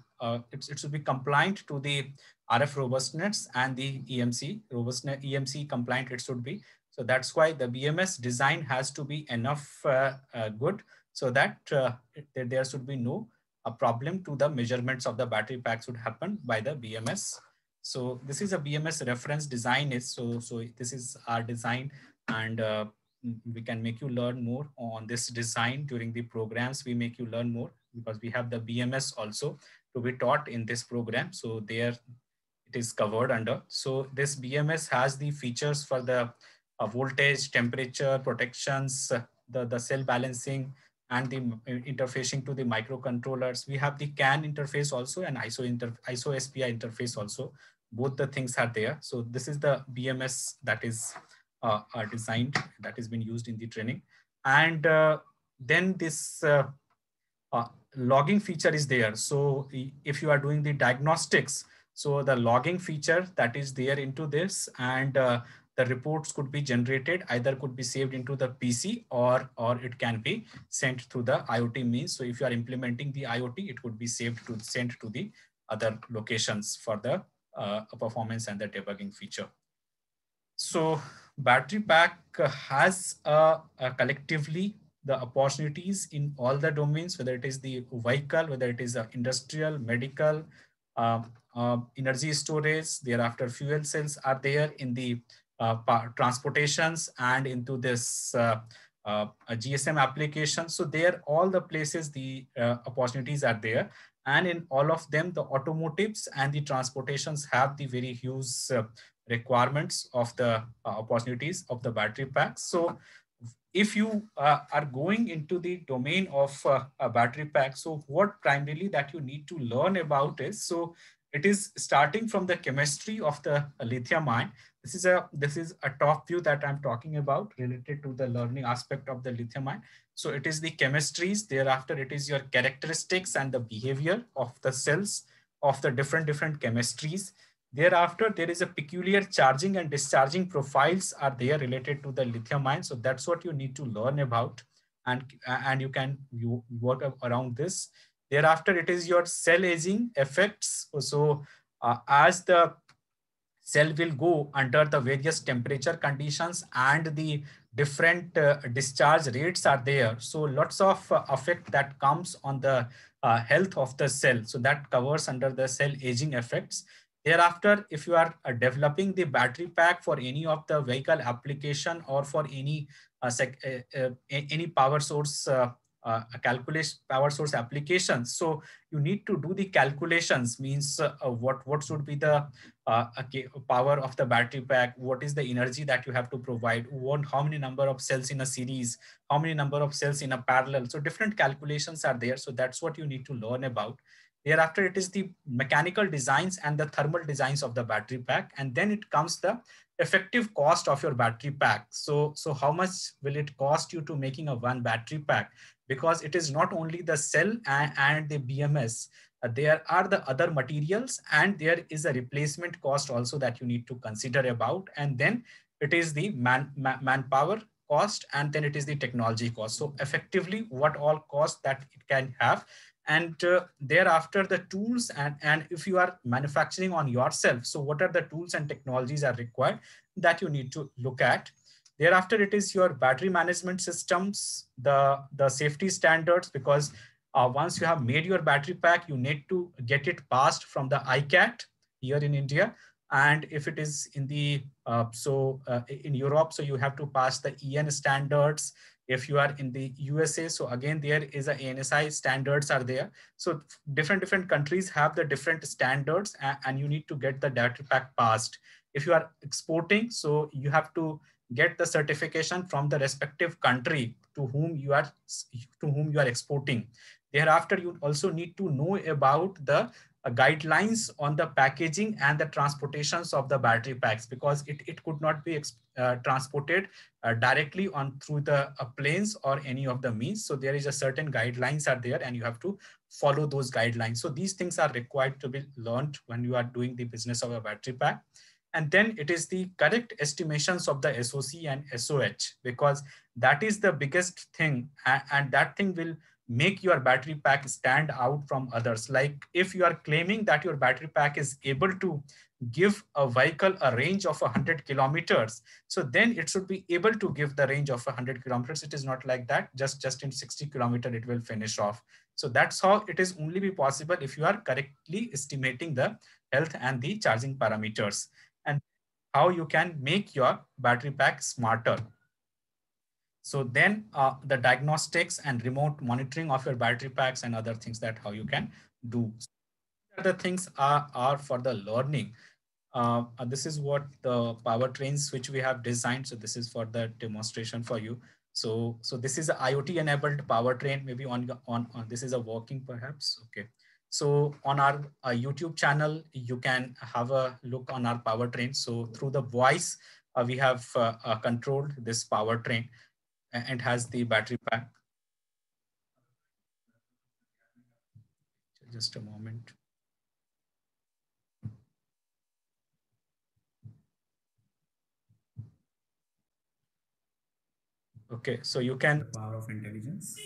It should be compliant to the RF robustness and the EMC robustness, EMC compliant it should be. So that's why the BMS design has to be enough good, so that there should be no problem to the measurements of the battery packs would happen by the BMS. So this is a BMS reference design is so this is our design, and we can make you learn more on this design during the programs. We make you learn more because we have the BMS also to be taught in this program. So there it is covered under. So this BMS has the features for the voltage, temperature, protections, the cell balancing, and the interfacing to the microcontrollers. We have the CAN interface also and ISO SPI interface also. both the things are there. So this is the BMS that is designed, that has been used in the training. And then this uh, logging feature is there. So if you are doing the diagnostics, so the logging feature that is there into this, and the reports could be generated, either could be saved into the PC, or it can be sent through the IoT means. So if you are implementing the IoT, it would be saved to sent to the other locations for the performance and the debugging feature. So battery pack has collectively the opportunities in all the domains, whether it is the vehicle, whether it is industrial, medical, energy storage. Thereafter, fuel cells are there in the transportations and into this a GSM application. So there, all the places the opportunities are there. And in all of them, the automotives and the transportations have the very huge requirements of the opportunities of the battery packs. So if you are going into the domain of a battery pack, so what primarily that you need to learn about is, so it is starting from the chemistry of the lithium ion. This is a top view that I'm talking about related to the learning aspect of the lithium ion. So it is the chemistries. Thereafter, it is your characteristics and the behavior of the cells of the different chemistries. Thereafter, there is a peculiar charging and discharging profiles are there related to the lithium ion. So that's what you need to learn about, and you work around this. Thereafter, it is your cell aging effects. So as the cell will go under the various temperature conditions and the different discharge rates are there. So lots of effect that comes on the health of the cell. So that covers under the cell aging effects. Thereafter, if you are developing the battery pack for any of the vehicle application or for any any power source calculation power source applications, so you need to do the calculations, means what should be the power of the battery pack, what is the energy that you have to provide, how many number of cells in a series, how many number of cells in a parallel. So different calculations are there. So that's what you need to learn about. Thereafter, it is the mechanical designs and the thermal designs of the battery pack. And then it comes the effective cost of your battery pack. So how much will it cost you to making a one battery pack? Because it is not only the cell and the BMS, there are the other materials, and there is a replacement cost also that you need to consider about. And then it is the manpower cost, and then it is the technology cost. So effectively, what all cost that it can have. And thereafter, the tools, and if you are manufacturing on yourself, so what are the tools and technologies are required that you need to look at. Thereafter, it is your battery management systems, the safety standards, because once you have made your battery pack, you need to get it passed from the ICAT here in India. And if it is in the in Europe, so you have to pass the EN standards. If you are in the USA, so again there is a ANSI standards are there. So different countries have the different standards, and you need to get the battery pack passed. If you are exporting, so you have to get the certification from the respective country to whom you are exporting. Thereafter, you also need to know about the guidelines on the packaging and the transportations of the battery packs, because it could not be transported directly on through the planes or any of the means. So there is a certain guidelines are there, and you have to follow those guidelines. So these things are required to be learned when you are doing the business of a battery pack. And then it is the correct estimations of the SOC and SOH, because that is the biggest thing, and that thing will make your battery pack stand out from others. Like if you are claiming that your battery pack is able to give a vehicle a range of 100 kilometers, so then it should be able to give the range of 100 kilometers. It is not like that, just in 60 kilometers it will finish off. So that's how it is only be possible if you are correctly estimating the health and the charging parameters, and how you can make your battery pack smarter. So then the diagnostics and remote monitoring of your battery packs and other things that how you can do. So the things are for the learning. This is what the powertrains which we have designed. So this is for the demonstration for you. So this is a IoT enabled powertrain. Maybe on this is a working perhaps. Okay. So on our YouTube channel, you can have a look on our powertrain. So through the voice, we have controlled this powertrain and has the battery pack. Just a moment. Okay, so you can. The power of intelligence.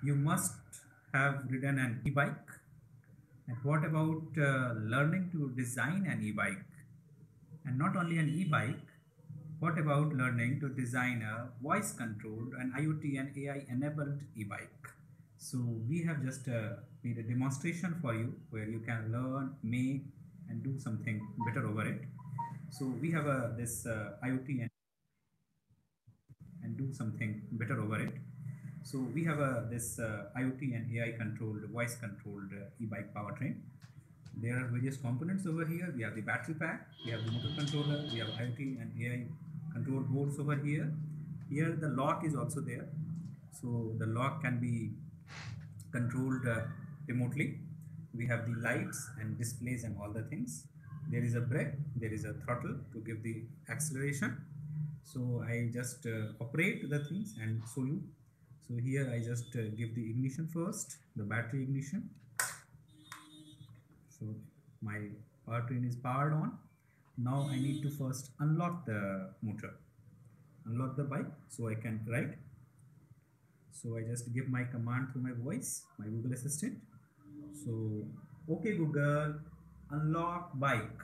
You must have ridden an e-bike. And what about learning to design an e-bike? And not only an e-bike, what about learning to design a voice controlled and IoT and AI enabled e-bike? So we have just made a demonstration for you where you can learn, make and do something better over it. So we have this IoT and do something better over it. So we have this IoT and AI controlled, voice controlled e-bike powertrain. There are various components over here. We have the battery pack, we have the motor controller, we have IoT and AI control boards over here. Here the lock is also there. So the lock can be controlled remotely. We have the lights and displays and all the things. There is a brake, there is a throttle to give the acceleration. So I just operate the things and show you. So here I just give the ignition first, the battery ignition. So my powertrain is powered on. Now I need to first unlock the motor, unlock the bike so I can ride. So I just give my command through my voice, my Google Assistant. So, okay Google, unlock bike.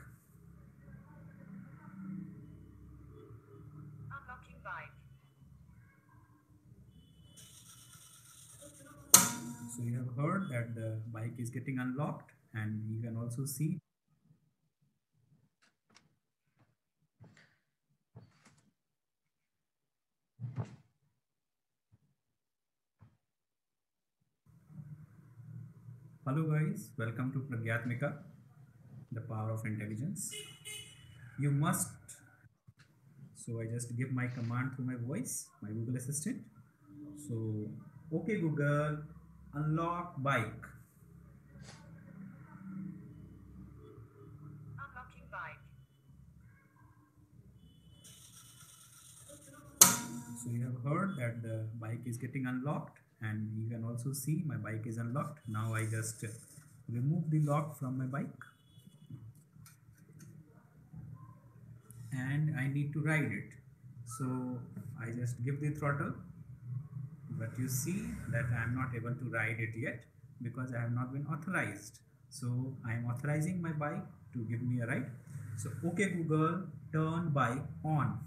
Unlocking bike. So you have heard that the bike is getting unlocked, and you can also see. Hello guys, welcome to Pragyatmika, the power of intelligence. You must. So I just give my command through my voice, my Google Assistant. So, okay Google, unlock bike. Unlocking bike. So you have heard that the bike is getting unlocked, and you can also see my bike is unlocked. Now I just remove the lock from my bike and I need to ride it. So I just give the throttle, but you see that I am not able to ride it yet because I have not been authorized. So I am authorizing my bike to give me a ride. So okay Google, turn bike on.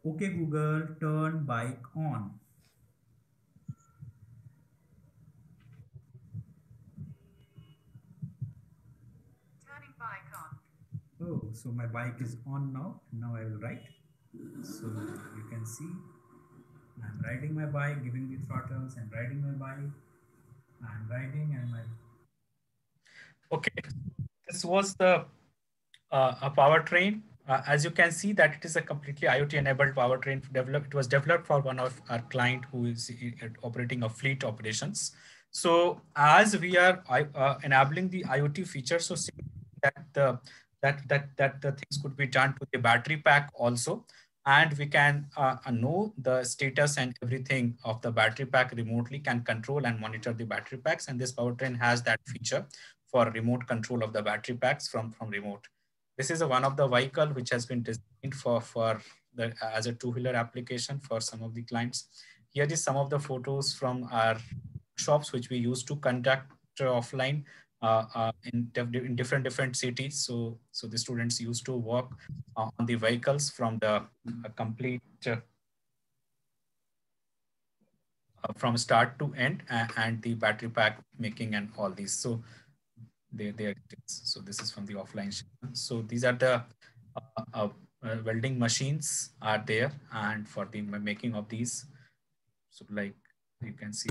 Okay Google, turn bike on. Turning bike on. Oh, so my bike is on now. Now I will ride. So you can see I'm riding my bike, giving the throttles and riding my bike. I'm riding and my. Okay, this was the a powertrain. As you can see that it is a completely IoT enabled powertrain developed. It was developed for one of our client who is operating a fleet operations. So as we are enabling the IoT features, so that the things could be done to the battery pack also, and we can know the status and everything of the battery pack remotely, can control and monitor the battery packs, and this powertrain has that feature for remote control of the battery packs from remote. This is one of the vehicle which has been designed for the as a two-wheeler application for some of the clients. Here is some of the photos from our shops which we used to conduct offline in different cities. So the students used to walk on the vehicles from the complete from start to end, and the battery pack making and all these. So there it is. So this is from the offline. So these are the welding machines are there, and for the making of these. So like you can see.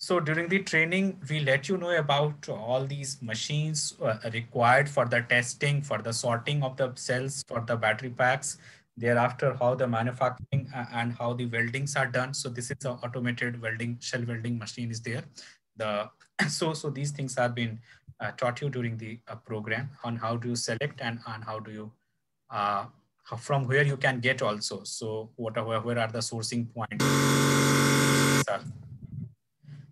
So during the training, we let you know about all these machines required for the testing, for the sorting of the cells, for the battery packs. Thereafter, how the manufacturing and how the weldings are done. So this is an automated welding, shell welding machine is there. The so these things have been taught you during the program on how do you select and on how do you uh, from where you can get also. So where are the sourcing points?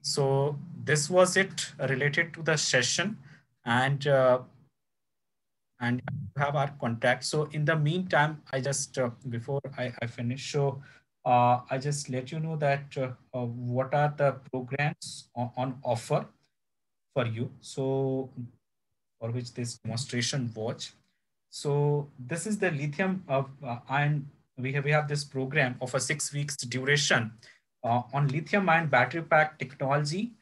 So this was it related to the session, and and you have our contact. So in the meantime, I just before I finish, so I just let you know that what are the programs on offer for you. So for which this demonstration watch. So this is the lithium of ion. We have this program of a 6 weeks duration on lithium ion battery pack technology,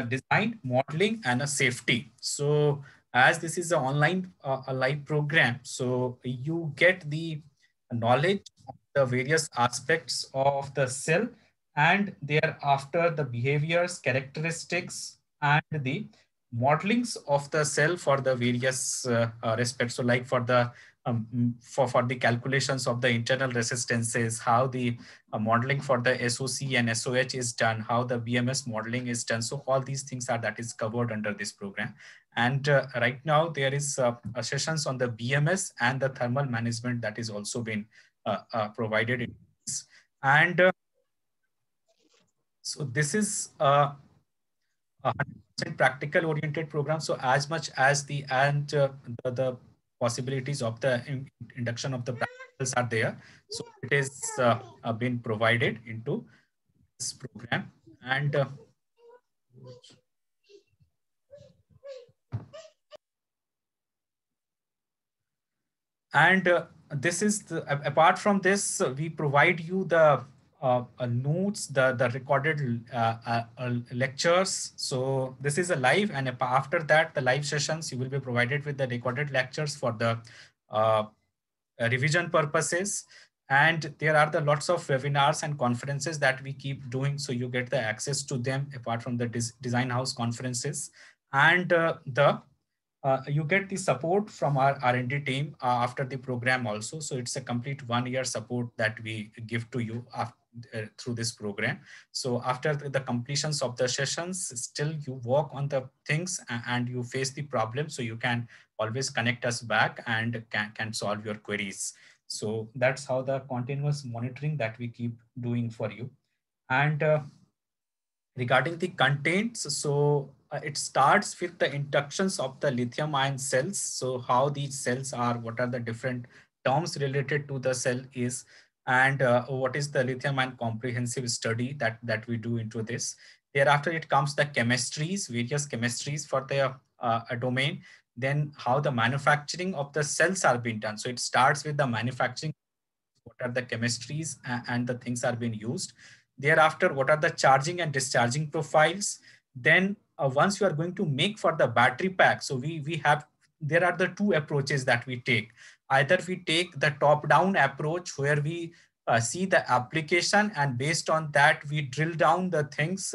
design, modeling, and a safety. So as this is an online a live program, so you get the knowledge of the various aspects of the cell and thereafter the behaviors, characteristics, and the modelings of the cell for the various respects. So like for the for the calculations of the internal resistances, how the modeling for the SOC and SOH is done, how the BMS modeling is done. So all these things are that is covered under this program. And right now there is sessions on the BMS and the thermal management that is also been provided in this. And so this is a 100% practical oriented program. So as much as the possibilities of the induction of the practicals are there, so it is been provided into this program. And this is apart from this, we provide you the notes, the recorded lectures. So this is a live, and after that, the live sessions, you will be provided with the recorded lectures for the uh, revision purposes. And there are the lots of webinars and conferences that we keep doing. So you get the access to them apart from the design house conferences. And you get the support from our R&D team after the program also. So it's a complete 1 year support that we give to you after, through this program. So after the completions of the sessions, still you work on the things and you face the problem. So you can always connect us back and can solve your queries. So that's how the continuous monitoring that we keep doing for you. And regarding the contents, so it starts with the inductions of the lithium ion cells. So how these cells are, what are the different terms related to the cell is, and what is the lithium ion comprehensive study that we do into this. Thereafter, it comes the chemistries, various chemistries for the a domain. Then how the manufacturing of the cells are being done. So it starts with the manufacturing, what are the chemistries and the things are being used. Thereafter, what are the charging and discharging profiles. Then once you are going to make for the battery pack, so we have, there are the two approaches that we take. Either we take the top down approach where we see the application, and based on that we drill down the things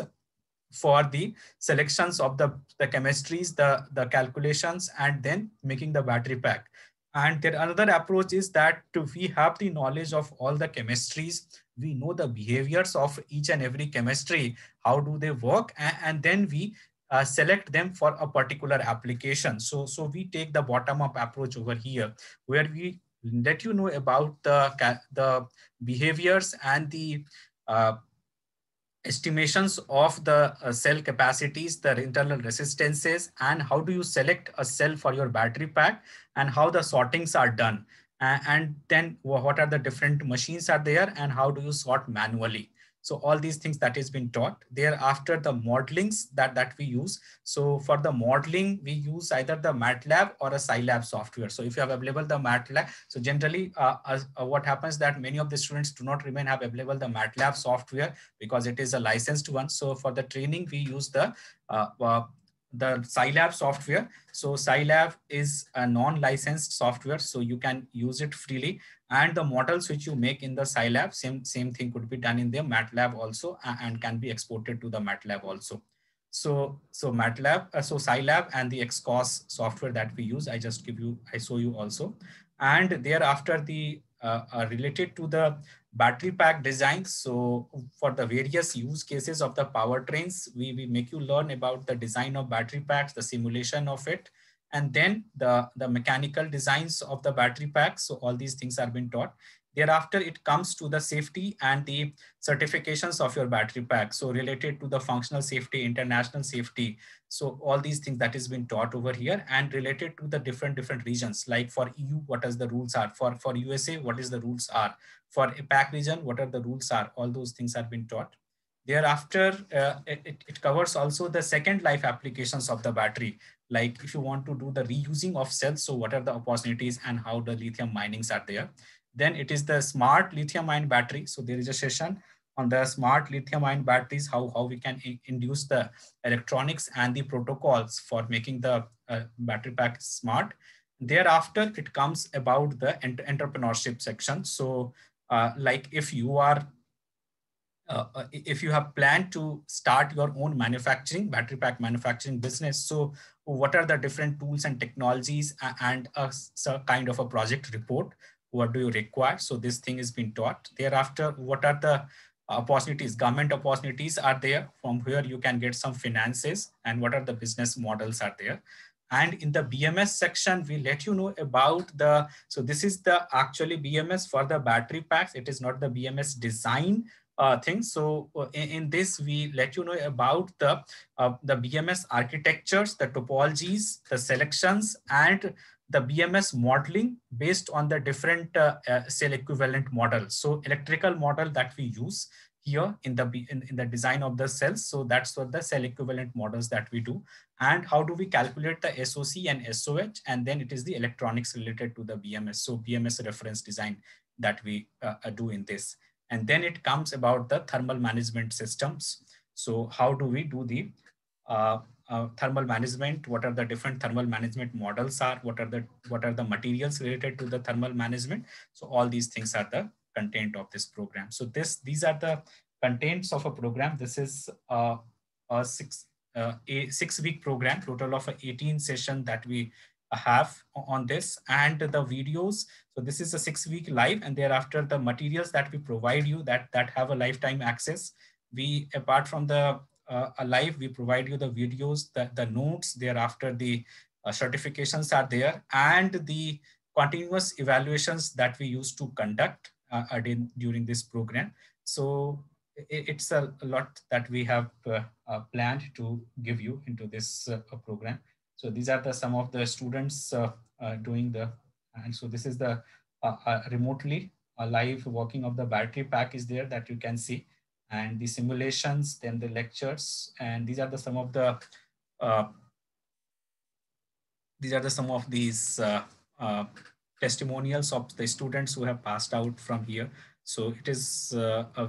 for the selections of the chemistries, the calculations, and then making the battery pack. And there another approach is that we have the knowledge of all the chemistries. We know the behaviors of each and every chemistry, how do they work, and then we select them for a particular application. So we take the bottom up approach over here, where we let you know about the behaviors and the estimations of the cell capacities, the internal resistances, and how do you select a cell for your battery pack, and how the sortings are done. And then what are the different machines are there, and how do you sort manually. So all these things that is been taught. Thereafter, the modelings that we use. So for the modeling, we use either the MATLAB or a Scilab software. So if you have available the MATLAB, so generally what happens that many of the students do not remain have available the MATLAB software because it is a licensed one. So for the training, we use the the Scilab software. So Scilab is a non-licensed software, so you can use it freely. And the models which you make in the Scilab, same thing could be done in the MATLAB also, and can be exported to the MATLAB also. So MATLAB, so Scilab and the XCOS software that we use, I show you also. And thereafter the related to the battery pack design. So for the various use cases of the powertrains, we make you learn about the design of battery packs, the simulation of it, and then the mechanical designs of the battery packs. So all these things are being taught. Thereafter, it comes to the safety and the certifications of your battery pack. So related to the functional safety, international safety. So all these things that is being taught over here, and related to the different regions. Like for EU, what is the rules are? For USA, what is the rules are? For APAC region, what are the rules are? All those things are being taught. Thereafter, it covers also the second life applications of the battery. Like if you want to do the reusing of cells, so what are the opportunities and how the lithium minings are there. Then it is the smart lithium ion battery. So there is a session on the smart lithium ion batteries, how we can induce the electronics and the protocols for making the battery pack smart. Thereafter, it comes about the entrepreneurship section. So like if you have planned to start your own manufacturing, battery pack manufacturing business, so what are the different tools and technologies, and kind of a project report, what do you require? So this thing is being taught. Thereafter, what are the opportunities, government opportunities are there from where you can get some finances, and what are the business models are there. And in the BMS section, we let you know about so this is the actually BMS for the battery packs. It is not the BMS design things. So in this, we let you know about the BMS architectures, the topologies, the selections, and the BMS modeling based on the different cell equivalent models. So electrical model that we use here in the design of the cells. So that's what the cell equivalent models that we do. And how do we calculate the SOC and SOH? And then it is the electronics related to the BMS. So BMS reference design that we do in this. And then it comes about the thermal management systems. So how do we do the thermal management? What are the different thermal management models are? What are the materials related to the thermal management? So all these things are the content of this program. So these are the contents of a program. This is a 6-week program, total of 18 session that we have on this, and the videos. So this is a 6-week live, and thereafter the materials that we provide you that have a lifetime access. We, apart from the live, we provide you the videos, the notes. Thereafter, the certifications are there, and the continuous evaluations that we used to conduct during this program. So it's a lot that we have planned to give you into this program. So these are some of the students doing and so this is the remotely live working of the battery pack is there that you can see, and the simulations, then the lectures, and these are some of the uh, some of these testimonials of the students who have passed out from here. So it is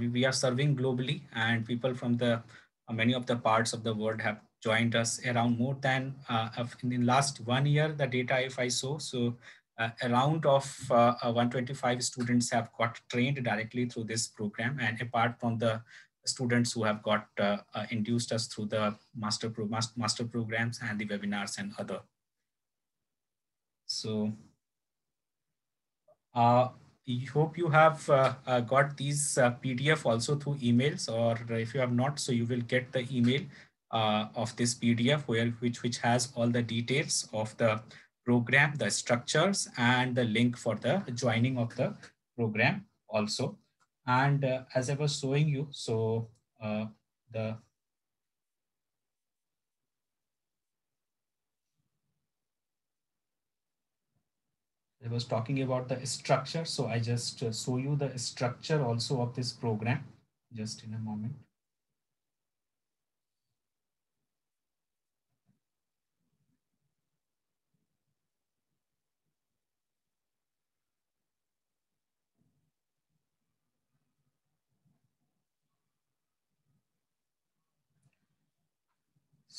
we are serving globally, and people from the many of the parts of the world have joined us. Around more than in the last 1 year, the data if I saw, so around of 125 students have got trained directly through this program, and apart from the students who have got induced us through the master programs and the webinars and other. So I hope you have got these PDF also through emails, or if you have not, so you will get the email of this PDF which has all the details of the program, the structures, and the link for the joining of the program also. And as I was showing you, so the I was talking about the structure. So I just show you the structure also of this program just in a moment.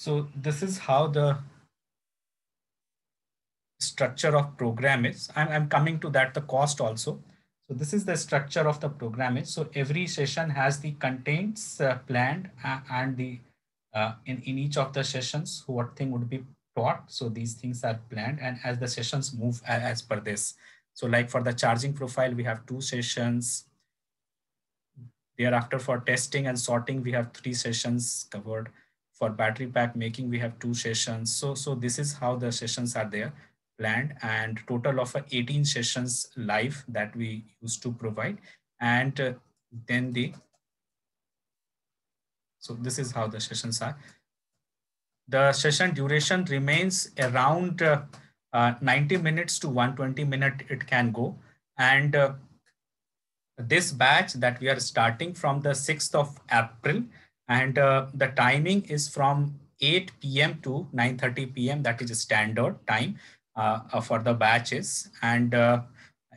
So this is how the structure of program is. I'm coming to that, the cost also. So this is the structure of the program is. So every session has the contents planned and the in each of the sessions, what thing would be taught. So these things are planned, and as the sessions move as per this. So like for the charging profile, we have 2 sessions. Thereafter, for testing and sorting, we have 3 sessions covered. For battery pack making, we have 2 sessions. So this is how the sessions are there planned, and total of 18 sessions live that we used to provide. And then so this is how the sessions are. The session duration remains around 90 minutes to 120 minutes it can go. And this batch that we are starting from the 6th of April, and the timing is from 8 p.m. to 9:30 p.m. That is a standard time for the batches. And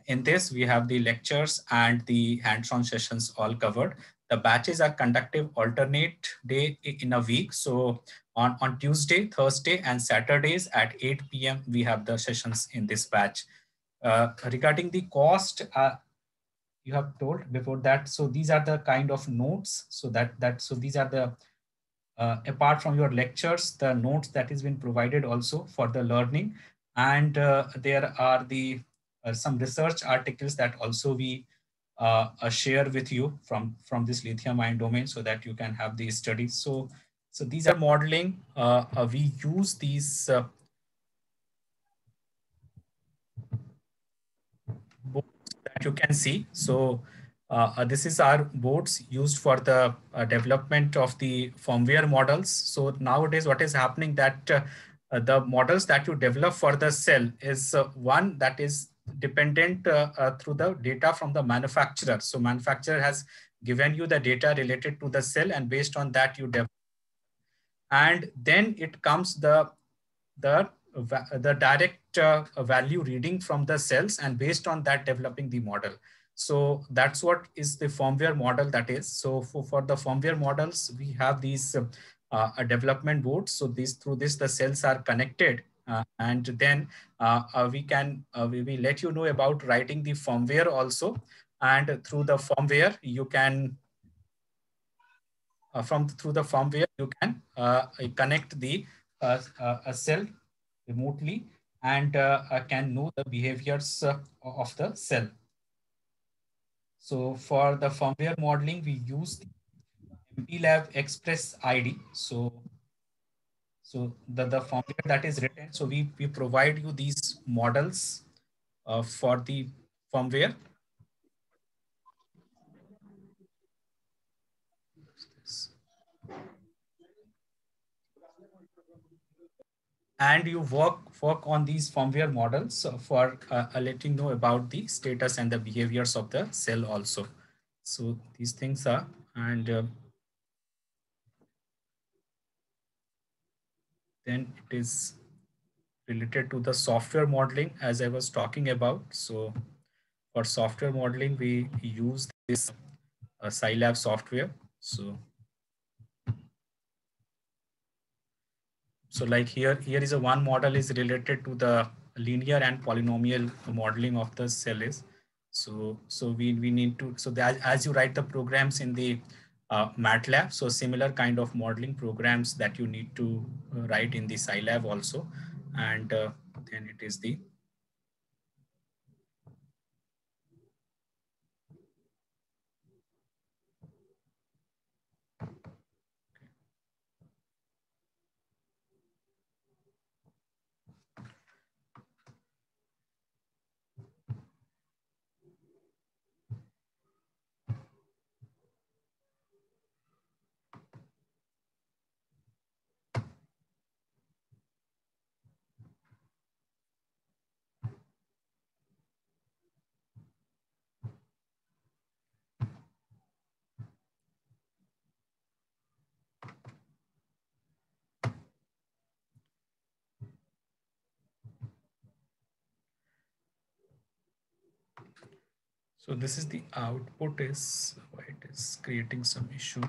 in this, we have the lectures and the hands-on sessions all covered. The batches are conducted alternate day in a week. So on Tuesday, Thursday, and Saturdays at 8 p.m., we have the sessions in this batch. Regarding the cost, you have told before that. So these are the kind of notes. So these are the apart from your lectures, the notes that has been provided also for the learning, and there are the some research articles that also we share with you from this lithium ion domain, so that you can have these studies. So these are modeling. We use these boards that you can see. So this is our boards used for the development of the firmware models. So nowadays, what is happening that the models that you develop for the cell is one that is dependent through the data from the manufacturer. So manufacturer has given you the data related to the cell, and based on that you develop. And then it comes the direct value reading from the cells, and based on that developing the model. So that's what is the firmware model that is. So for the firmware models, we have these development boards. So through this the cells are connected, and then we let you know about writing the firmware also. And through the firmware you can through the firmware you can connect the a cell remotely, and can know the behaviors of the cell. So for the firmware modeling, we use the MPLab Express ID. So the firmware that is written, so we provide you these models for the firmware. And you work on these firmware models for letting know about the status and the behaviors of the cell also. So these things are, and then it is related to the software modeling as I was talking about. So for software modeling, we use this Scilab software. So like here is a one model is related to the linear and polynomial modeling of the cell is. So we need to, so that as you write the programs in the MATLAB, so similar kind of modeling programs that you need to write in the Scilab also. And then it is the so this is the output is why it is creating some issue.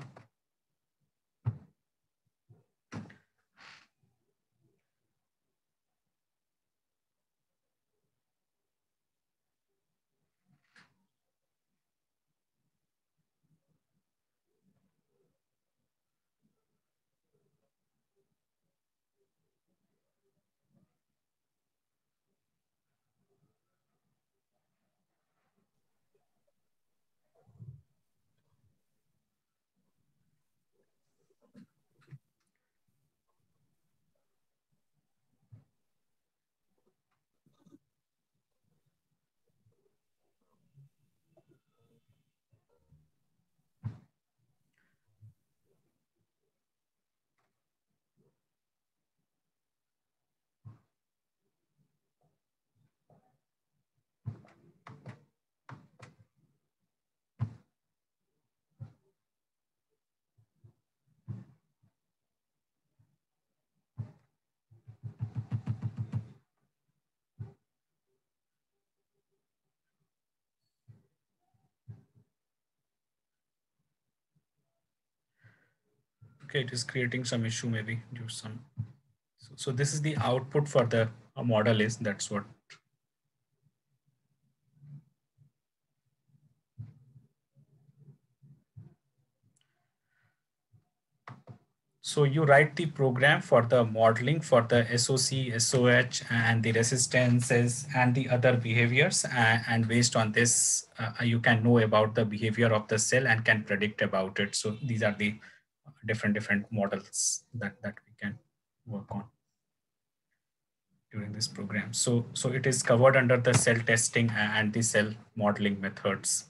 Okay, it is creating some issue maybe due to some. So this is the output for the model is, that's what. So you write the program for the modeling for the SOC, SOH, and the resistances and the other behaviors. And based on this, you can know about the behavior of the cell and can predict about it. So these are the different models that we can work on during this program. So it is covered under the cell testing and the cell modeling methods.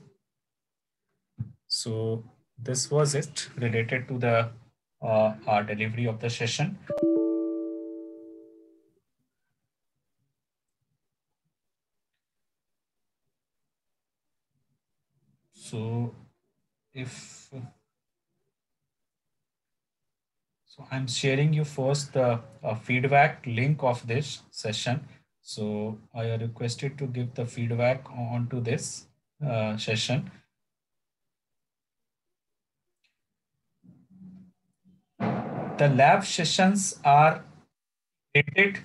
So this was it related to the our delivery of the session. So if so, I'm sharing you first the feedback link of this session. So I are requested to give the feedback on to this session. The lab sessions are rated.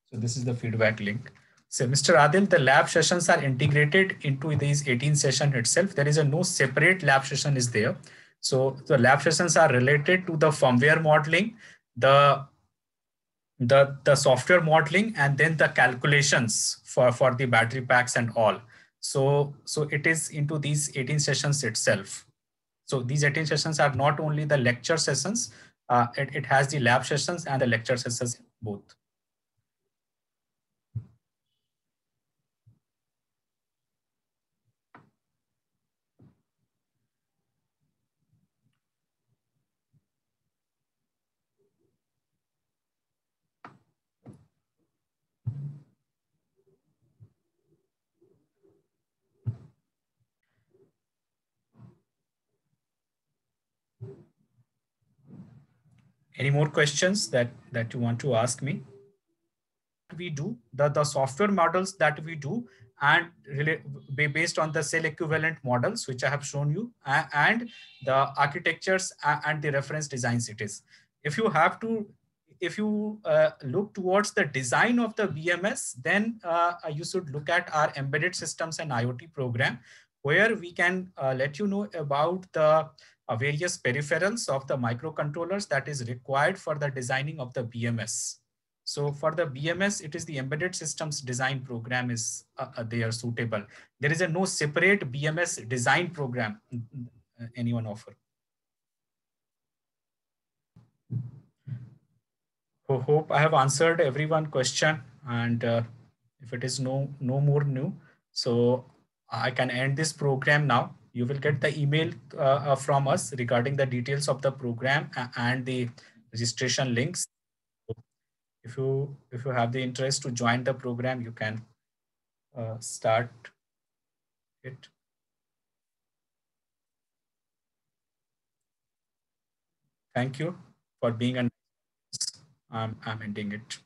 So this is the feedback link. So Mr. Adil, the lab sessions are integrated into these 18 session itself. There is a no separate lab session is there. So the lab sessions are related to the firmware modeling, the the software modeling, and then the calculations for the battery packs and all. So it is into these 18 sessions itself. So these 18 sessions are not only the lecture sessions, it has the lab sessions and the lecture sessions both. Any more questions that you want to ask me? We do the software models that we do, and based on the cell equivalent models which I have shown you, and the architectures and the reference designs it is. If you have to, if you look towards the design of the BMS, then you should look at our embedded systems and IoT program, where we can let you know about the various peripherals of the microcontrollers that is required for the designing of the BMS. So for the BMS, it is the embedded systems design program is they are suitable. There is a no separate BMS design program anyone offer. Hope I have answered everyone question, and if it is no more new, so I can end this program now. You will get the email from us regarding the details of the program and the registration links. If you have the interest to join the program, you can start it. Thank you for being an. I'm ending it.